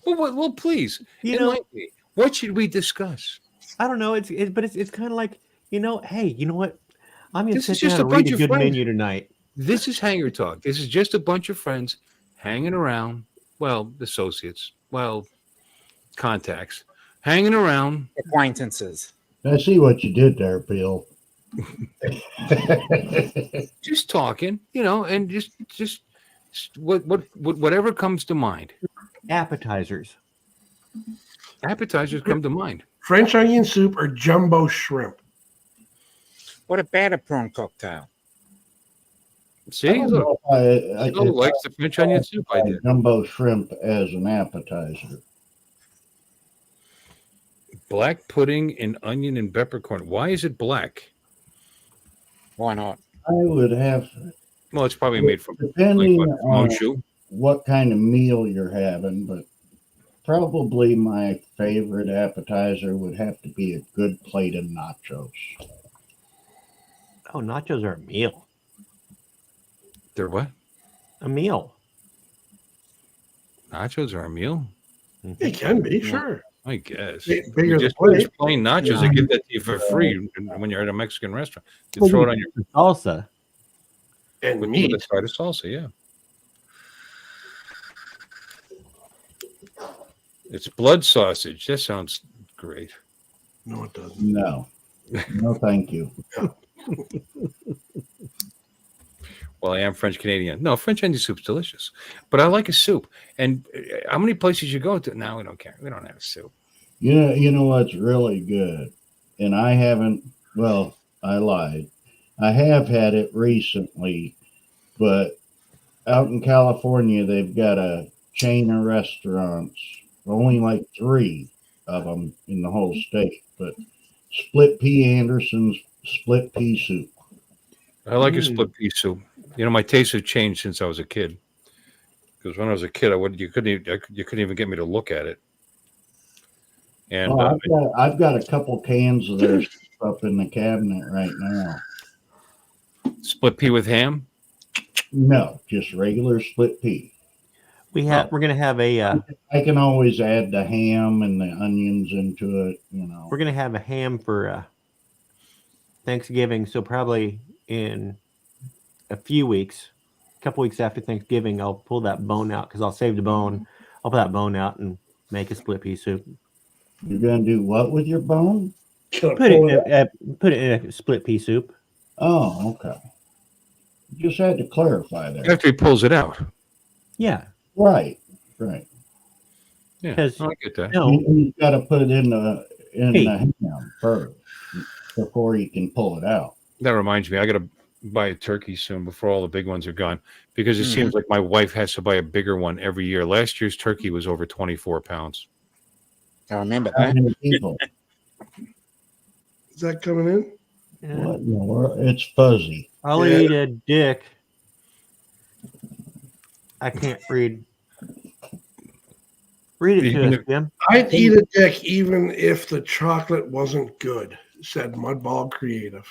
well, please. Enlighten me. What should we discuss? I don't know. It's kind of like, hey, you know what? I'm going to This is sit down just a and read bunch a of good friends. menu tonight. This is Hangar Talk. This is just a bunch of friends hanging around. Well, associates. Well, contacts. Hanging around. Acquaintances. I see what you did there, Bill. Just talking, and just whatever comes to mind. Appetizers. Appetizers come to mind. French onion soup or jumbo shrimp. What about a prawn cocktail? See, look. I Joe likes the French onion soup idea. Jumbo shrimp as an appetizer. Black pudding and onion and peppercorn. Why is it black? Why not? I would have. Well, it's probably made from Depending on Monshu. what kind of meal you're having, but probably my favorite appetizer would have to be a good plate of nachos. Oh, nachos are a meal. They're what? A meal. Nachos are a meal? They can be, sure. I guess. Bigger You the just plate. plain nachos. They give that to you for free when you're at a Mexican restaurant. You throw it on your salsa. And with meat. a side of salsa, yeah. It's blood sausage. That sounds great. No, it doesn't. No. No, thank you. Well, I am French Canadian. No, French onion soup's delicious, but I like a soup. And how many places you go to? Now we don't care. We don't have a soup. You know what's really good, and I haven't. Well, I lied. I have had it recently, but out in California, they've got a chain of restaurants Only like 3 of them in the whole state. But split pea Anderson's split pea soup. I like a split pea soup. You know, my tastes have changed since I was a kid. Because when I was a kid, you couldn't even get me to look at it. And I've got a couple cans of theirs up in the cabinet right now. Split pea with ham? No, just regular split pea. We're gonna have a. I can always add the ham and the onions into it. You know, we're gonna have a ham for Thanksgiving. So probably in a few weeks, a couple weeks after Thanksgiving, I'll pull that bone out because I'll save the bone. I'll pull that bone out and make a split pea soup. You're gonna do what with your bone? Put it in a split pea soup. Oh, okay. Just had to clarify that. After he pulls it out. Yeah. Right. Yeah, I get that. You got to put it in the ham first before you can pull it out. That reminds me, I got to buy a turkey soon before all the big ones are gone, because it seems like my wife has to buy a bigger one every year. Last year's turkey was over 24 pounds. I remember How that. many people? Is that coming in? Yeah. What in the world? It's fuzzy. I'll eat a dick. I can't read. Read it to us, Jim. I'd eat a dick even if the chocolate wasn't good, said Mudball Creative.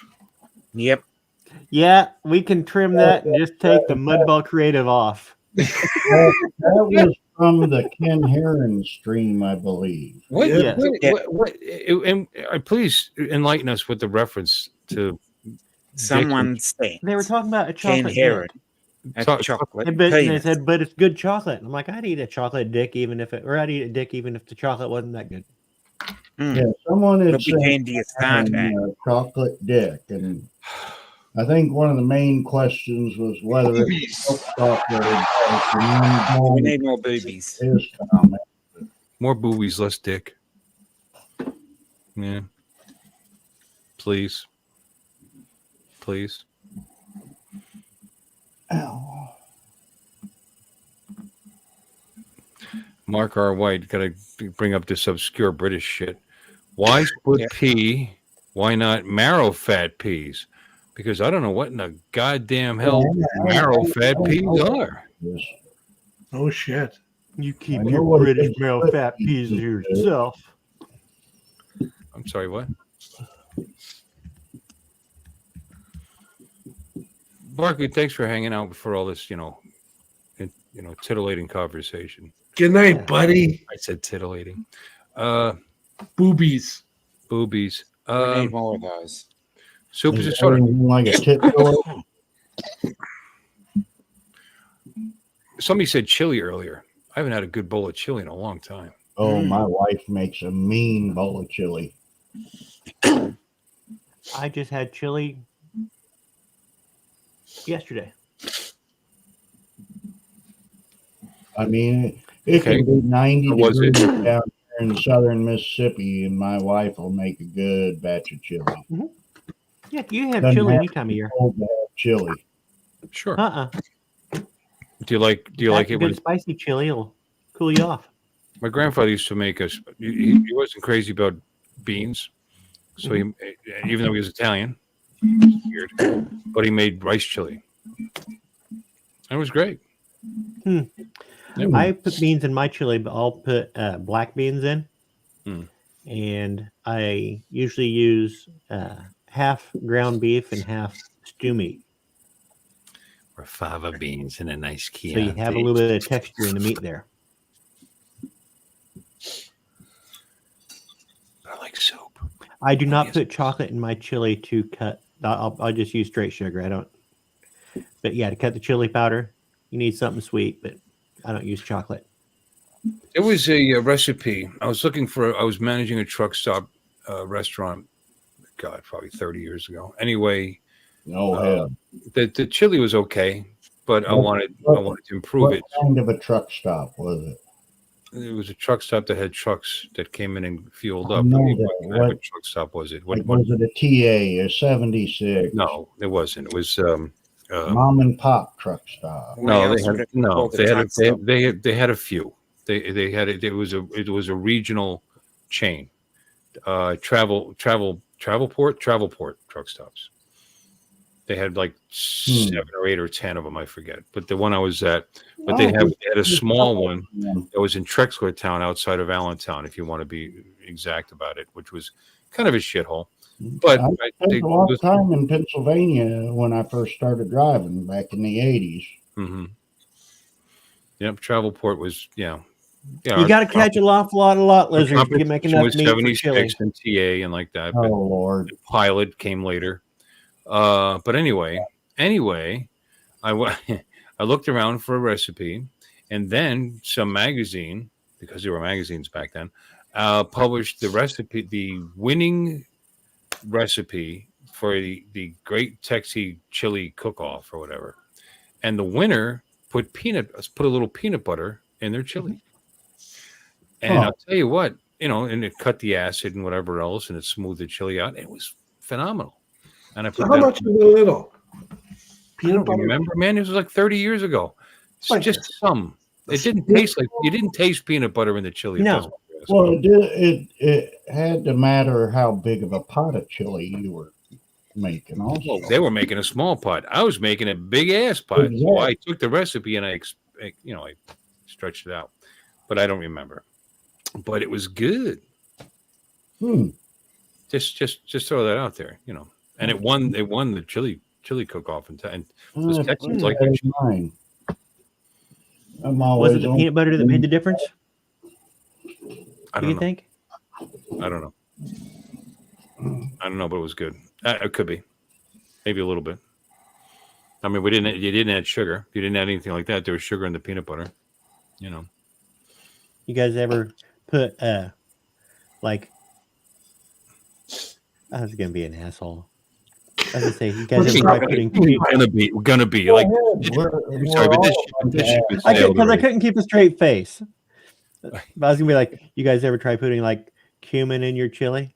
Yep. Yeah, we can trim that and just take the Mudball Creative off. That was from the Ken Herron stream, I believe. Please enlighten us with the reference to someone said they were talking about a chocolate Ken Herron. Chocolate. And they said, but it's good chocolate. I'm like, I'd eat a chocolate dick even if I'd eat a dick even if the chocolate wasn't that good. Yeah, someone had It'll be handy to start at. Chocolate dick, and I think one of the main questions was whether it was chocolate. We need more boobies. More boobies, less dick. Yeah. Please. Ow. Mark R. White, got to bring up this obscure British shit. Why split pea? Why not marrow fat peas? Because I don't know what in the goddamn hell marrow fat peas are. Oh, shit. You keep your British marrow fat peas to yourself. I'm sorry, what? Barkley, thanks for hanging out for all this, titillating conversation. Good night, buddy. I said titillating. Boobies. We need more of those. Soup is a sort of like a tit. Somebody said chili earlier. I haven't had a good bowl of chili in a long time. Oh, my wife makes a mean bowl of chili. I just had chili yesterday. I mean, it can be 90 degrees down here in southern Mississippi, and my wife will make a good batch of chili. Mm-hmm. Yeah, you have chili any time of year. Chili. Sure. Do you like it good when spicy chili will cool you off? My grandfather used to make us. He wasn't crazy about beans, so he, even though he was Italian, weird, but he made rice chili. It was great. Yeah. I put beans in my chili, but I'll put black beans in, and I usually use half ground beef and half stew meat. Or fava beans and a nice Chianti. So you have a little bit of texture in the meat there. I like soup. I do not put chocolate in my chili to cut. I'll just use straight sugar. I don't. But yeah, to cut the chili powder, you need something sweet, but I don't use chocolate. It was a recipe. I was managing a truck stop restaurant. God, probably 30 years ago. Anyway, the chili was okay, but I wanted to improve it. What kind of a truck stop was it? It was a truck stop that had trucks that came in and fueled up. What kind of a truck stop was it? Was it a TA, a 76? No, it wasn't. It was mom and pop truck stop. No, they had a few. They had it. It was a regional chain. Travelport truck stops. They had like 7 or 8 or 10 of them. I forget. But the one I was at, but they had a small one that was in Trexler Town outside of Allentown, if you want to be exact about it, which was kind of a shithole. But I spent a lot of time in Pennsylvania when I first started driving back in the 80s. Mm-hmm. Yep, Travelport was You got to catch an awful lot of lot lizards to make enough meat for chili. And TA and like that. Oh Lord! Pilot came later. But anyway, I looked around for a recipe, and then some magazine, because there were magazines back then, published the recipe, the winning recipe for the Great Texas Chili Cook-Off or whatever, and the winner put a little peanut butter in their chili, and I'll tell you what, and it cut the acid and whatever else, and it smoothed the chili out. It was phenomenal. And I put how much is a little? Peanut butter? Remember, man, it was like 30 years ago. It's like just some. It didn't taste like you didn't taste peanut butter in the chili. No. Well, it had to matter how big of a pot of chili you were making. Also, well, they were making a small pot. I was making a big ass pot. Exactly. So I took the recipe and I stretched it out, but I don't remember. But it was good. Just throw that out there, And it won the chili cook-off, and the Texans like mine. Was it the peanut butter that made the difference? I don't know. Think? I don't know. I don't know, but it was good. It could be, maybe a little bit. I mean, you didn't add sugar. You didn't add anything like that. There was sugar in the peanut butter. You guys ever put like? I was gonna be an asshole. I was gonna say, you guys ever try putting? We're gonna be like. Sorry, but this I couldn't keep a straight face. But I was gonna be like, you guys ever try putting like cumin in your chili?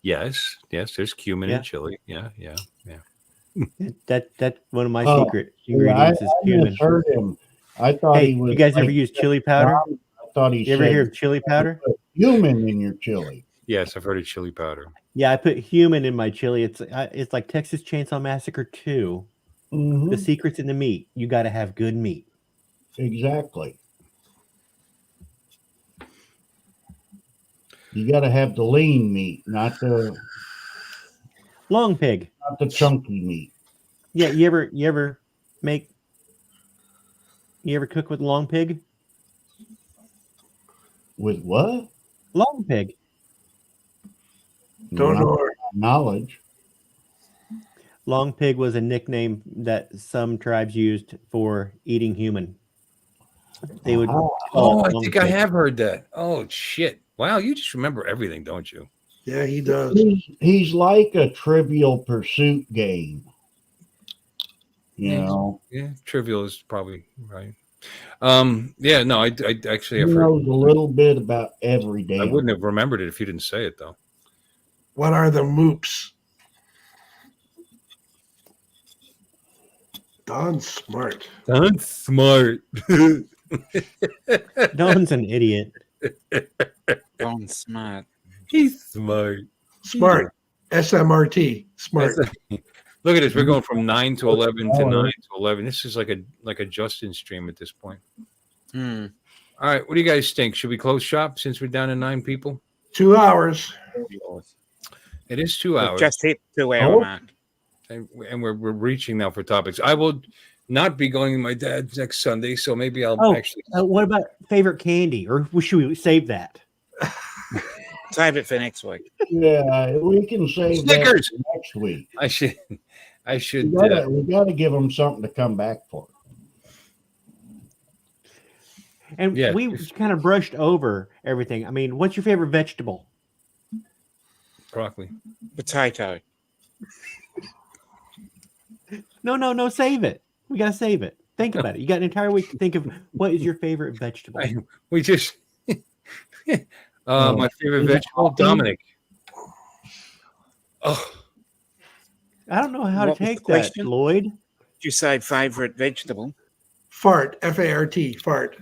Yes. There's cumin in chili. Yeah. That's one of my secret ingredients is cumin. I heard him. I thought he was. You guys ever use chili powder? I thought he. You ever hear of chili powder? Cumin in your chili. Yes, I've heard of chili powder. Yeah, I put human in my chili. It's like Texas Chainsaw Massacre 2. Mm-hmm. The secret's in the meat. You got to have good meat. Exactly. You got to have the lean meat, not the long pig, not the chunky meat. Yeah, you ever cook with long pig? With what? Long pig. Don't know. Knowledge. Long pig was a nickname that some tribes used for eating human. They would. I think I have heard that. Oh shit! Wow, you just remember everything, don't you? Yeah, he does. He's like a Trivial Pursuit game. You Yeah, Trivial is probably right. Yeah, no, I actually have heard a little bit about every day. I wouldn't have remembered it if you didn't say it, though. What are the moops? Don's smart. Don's smart. Don's an idiot. Don's smart. He's smart. Smart. SMRT. Smart. Look at this. We're going from 9 to 11 to 9 to 11. This is like a Justin stream at this point. All right. What do you guys think? Should we close shop since we're down to 9 people? 2 hours. It is 2 hours. Just hit 2 hour mark. And we're reaching now for topics. I will not be going to my dad's next Sunday, so maybe I'll actually. What about favorite candy? Or should we save that? Save it for next week. Yeah, we can save Snickers that for next week. I should. We got to give them something to come back for. And we kind of brushed over everything. I mean, what's your favorite vegetable? Broccoli. Potato. No, save it. We got to save it. Think about it. You got an entire week to think of what is your favorite vegetable. We just my favorite vegetable, Dominic. Oh, I don't know how to take that, Lloyd. Did you say favorite vegetable? Fart. F-A-R-T. Fart.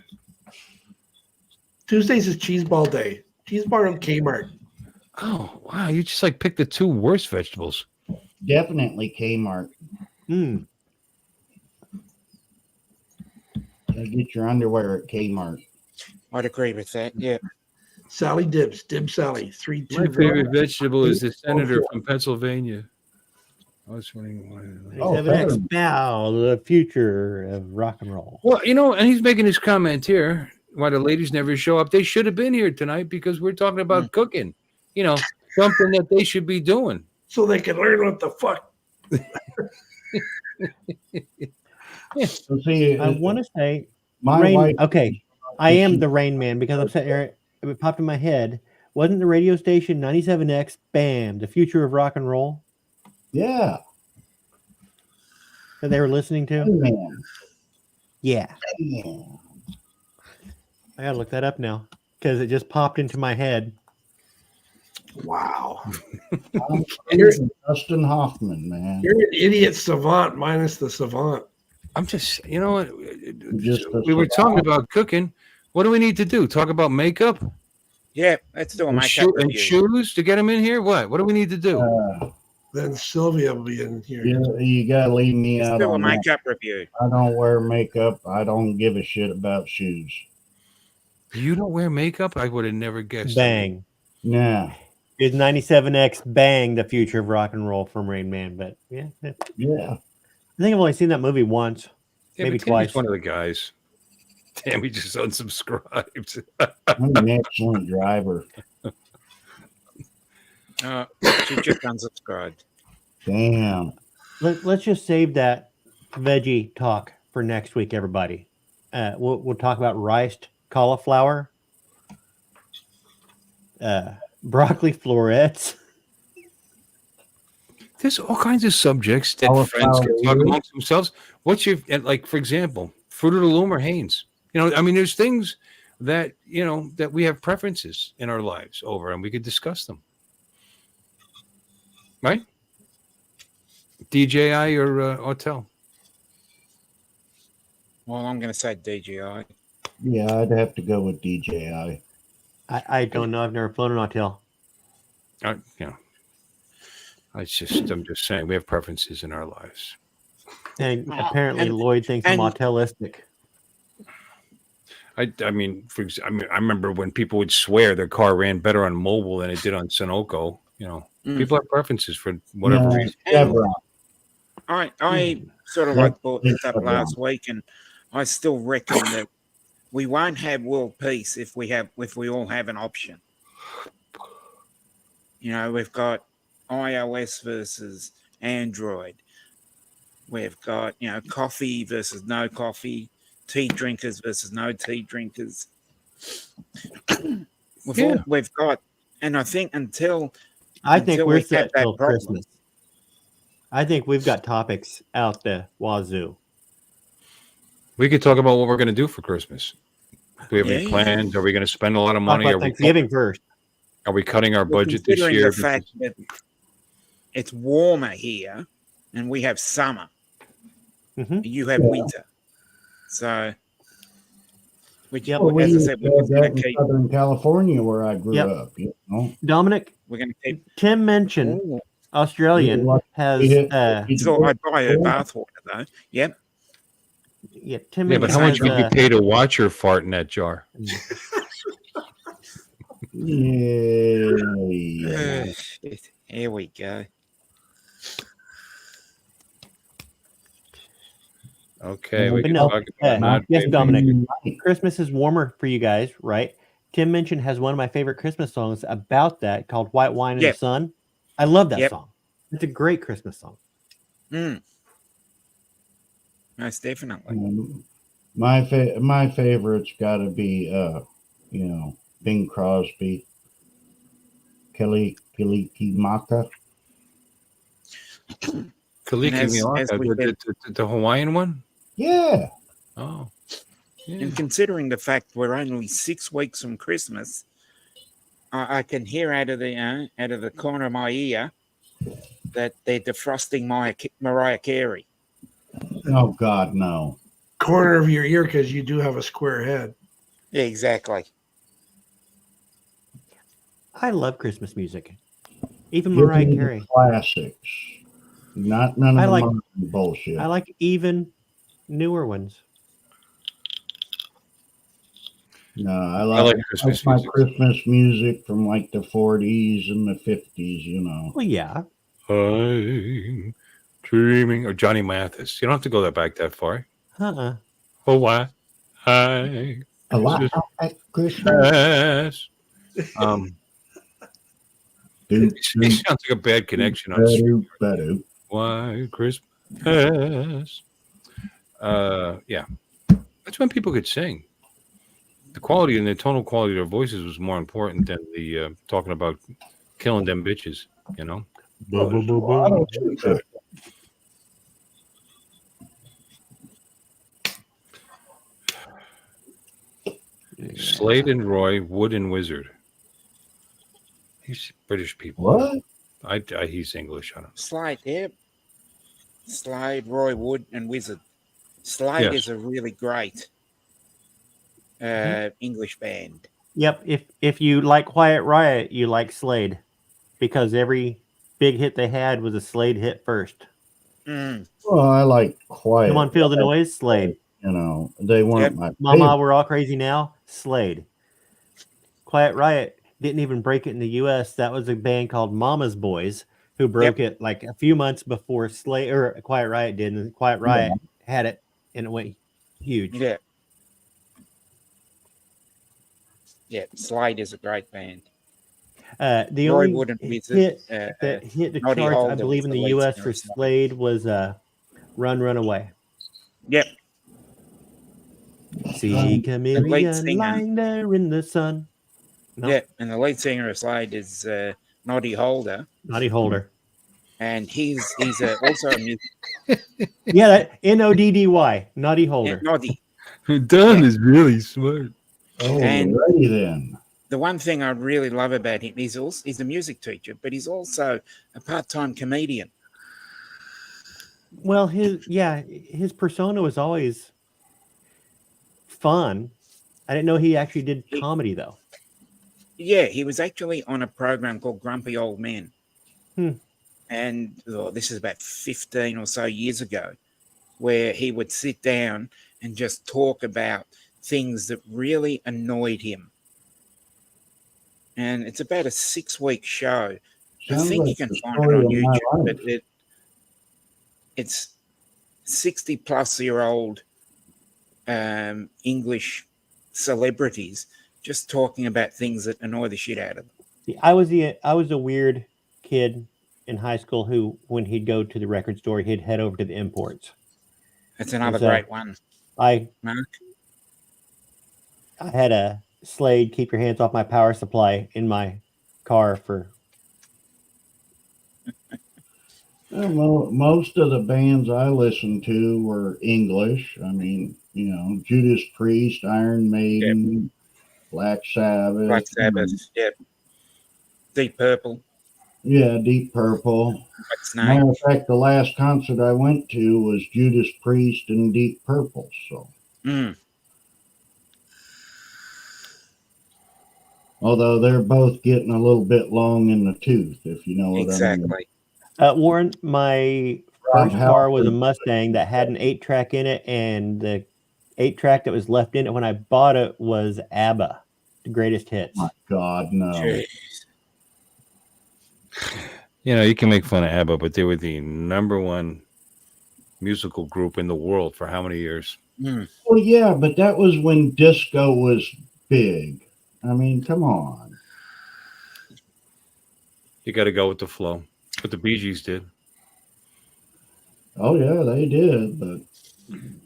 Tuesdays is cheese ball day. Cheese ball from Kmart. Oh wow, you just like picked the two worst vegetables. Definitely Kmart. Get your underwear at Kmart. I'd agree with that. Yeah. Sally Dibs. Dib Sally. 3 2. My favorite vegetable is the senator from Pennsylvania. I was wondering. Oh, 97X Bow, the future of rock and roll. Well, and he's making his comment here. Why the ladies never show up? They should have been here tonight because we're talking about cooking. Something that they should be doing. So they can learn what the fuck. So see, I want to say, my wife. okay, I am the Rain Man because I'm sitting here. It popped in my head. Wasn't the radio station 97X BAM, the future of rock and roll? Yeah. That they were listening to? Man. Yeah. I gotta look that up now because it just popped into my head. Wow. You're Dustin Hoffman, man. You're an idiot savant minus the savant. I'm just, we were talking about cooking. What do we need to do? Talk about makeup? Yeah, let's do a And makeup and review. shoes to get them in here? What do we need to do? Then Sylvia will be in here. You gotta leave me Let's out do a on that. makeup review. I don't wear makeup. I don't give a shit about shoes. You don't wear makeup? I would have never guessed. Bang. Nah. Is 97X Bang the future of rock and roll from Rain Man? But yeah. Yeah. I think I've only seen that movie once, Yeah, maybe but Tammy's twice. one of the guys. Tammy just unsubscribed. I'm an excellent driver. She just unsubscribed. Damn. Let's just save that veggie talk for next week, everybody. We'll talk about riced cauliflower, broccoli florets. There's all kinds of subjects that friends can talk amongst themselves. What's your, like, for example, Fruit of the Loom or Hanes? There's things that, that we have preferences in our lives over, and we could discuss them. Right? DJI or Hotel? Well, I'm going to say DJI. Yeah, I'd have to go with DJI. I don't know. I've never flown an hotel. I'm just saying we have preferences in our lives. And apparently Lloyd thinks I'm hotelistic. I remember when people would swear their car ran better on mobile than it did on Sunoco. People have preferences for whatever reason. I sort of like brought this up last week, and I still reckon that we won't have world peace if we all have an option. We've got iOS versus Android. We've got coffee versus no coffee, tea drinkers versus no tea drinkers. We've got, and I think I think we're set that till problem, Christmas. I think we've got topics out the wazoo. We could talk about what we're going to do for Christmas. Do we have any plans? Are we going to spend a lot of money? Talk about Thanksgiving first. Are we cutting our budget this considering year? the fact that it's warmer here, and we have summer, you have winter, so. As I said, we're going to keep Southern California where I grew up. Dominic, we're going to keep. Tim mentioned Australian has. So I buy her bathwater though. Yep. Yeah, Tim. Yeah, but how much would you pay to watch her fart in that jar? Yeah. Here we go. Okay, we But can no, talk about not yes, paying. Dominic. Christmas is warmer for you guys, right? Tim mentioned has one of my favorite Christmas songs about that called "White Wine in the Sun." I love that song. It's a great Christmas song. Most definitely. My favorite's got to be Bing Crosby, Kelly Maka. Kaliki, the Hawaiian one? Yeah. Oh. Yeah. And considering the fact we're only 6 weeks from Christmas, I can hear out of the corner of my ear that they're defrosting Mariah Carey. Oh God, no. corner of your ear because you do have a square head. Yeah, exactly. I love Christmas music. Even Give Mariah me the Carey. classics, not none of I the like- modern bullshit. I like even newer ones. No, I I like, like Christmas my music. Christmas music from like the 40s and the 50s, you know. Well, yeah. I'm dreaming. Or Johnny Mathis. You don't have to go back that far. Uh-uh. Oh, why? I A lot Christmas at Christmas. past. Doop, It sounds like a bad connection on the street. doop, ba-doop. Why Christmas past? Yeah. That's when people could sing. The quality and the tonal quality of their voices was more important than the talking about killing them bitches, you know? Oh, there's a lot of truth to it. Slade and Roy, Wood and Wizard. He's British people. What? He's English. I don't know. Slade, yeah. Slade, Roy Wood, and Wizard. Slade Yes. is a really great English band. Yep. If you like Quiet Riot, you like Slade, because every big hit they had was a Slade hit first. Mm. Well, I like Quiet. Come on, feel the Riot. noise, Slade. You know, they weren't Yep. my Mama, favorite. we're all crazy now. Slade. Quiet Riot didn't even break it in the U.S. That was a band called Mama's Boys who broke it like a few months before Slade or Quiet Riot did, and Quiet Riot had it, and it went huge. Yeah. Yeah, Slade is a great band. The Roy only Wood and Wizard, hit that hit the Noddy charts, I Holder believe, was in the the lead U.S. singer for of Slade. Slade was "Run, Run Away." Yep. See lead chameleon singer. lying there in the sun. No, Yeah, and the lead singer of Slade is Noddy Holder, Noddy Holder. and he's also a music. Yeah, that Noddy, Noddy Holder. Noddy. Don is really smart. Oh, And- righty then. The one thing I really love about him, he's a music teacher, but he's also a part-time comedian. Well, his persona was always fun. I didn't know he actually did comedy though. Yeah, he was actually on a program called Grumpy Old Men. Hmm. And this is about 15 or so years ago, where he would sit down and just talk about things that really annoyed him. And it's about a 6-week show. I Sounds think like you can the find it story on of my YouTube, life. but it's 60-plus-year-old English celebrities just talking about things that annoy the shit out of them. See, I was a weird kid in high school who, when he'd go to the record store, he'd head over to the imports. That's another So, great one, I Mark. had a Slade "Keep Your Hands Off My Power Supply" in my car for. Well, most of the bands I listened to were English. I mean, you know, Judas Priest, Iron Maiden, Black Sabbath. Black Sabbath, yep. Deep Purple, Yeah, Deep Purple. White Snake. Matter of fact, the last concert I went to was Judas Priest and Deep Purple. So, Mm. although they're both getting a little bit long in the tooth, if you know what I mean. Exactly. Warren, my Rob first car was a Halford. Mustang that had an 8-track in it, and the 8-track that was left in it when I bought it was ABBA, the greatest hits. My God, no. Jeez. You know, you can make fun of ABBA, but they were the #1 musical group in the world for how many years? Mm. Well, yeah, but that was when disco was big. I mean, come on. You got to go with the flow. What the Bee Gees did. Oh, yeah, they did. But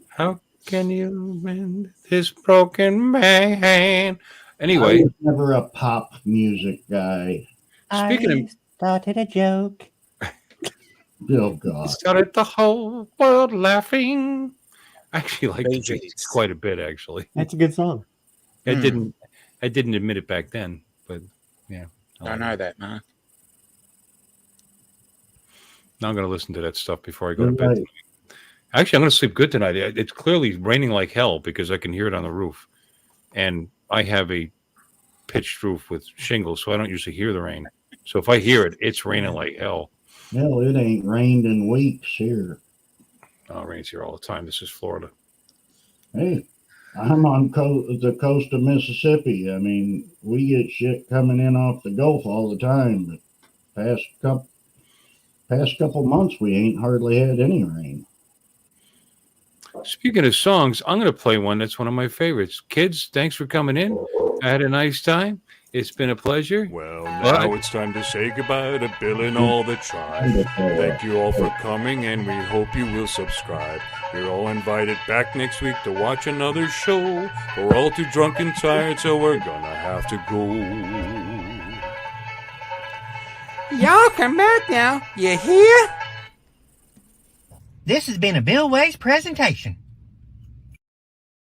How can you mend this broken man? I Anyway, was never a pop music guy. speaking of, Started a joke. Oh, God. started the whole world laughing. I actually like the Bee Bee Gees. Gees quite a bit, actually. That's a good song. I didn't admit it back then, but yeah. I know that, Mark. Now I'm going to listen to that stuff before I go to You're bed. right. tonight. Actually, I'm going to sleep good tonight. It's clearly raining like hell because I can hear it on the roof. And I have a pitched roof with shingles, so I don't usually hear the rain. So if I hear it, it's raining like hell. Hell, it ain't rained in weeks here. Oh, it rains here all the time. This is Florida. Hey, I'm on the coast of Mississippi. I mean, we get shit coming in off the Gulf all the time. But past couple months, we ain't hardly had any rain. Speaking of songs, I'm going to play one that's one of my favorites. Kids, thanks for coming in. I had a nice time. It's been a pleasure. Well, now it's time to say goodbye to Bill and all the tribe. Thank you all for coming, and we hope you will subscribe. You're all invited back next week to watch another show. We're all too drunk and tired, so we're gonna have to go. Y'all come back now. You hear? This has been a Bill Ways presentation.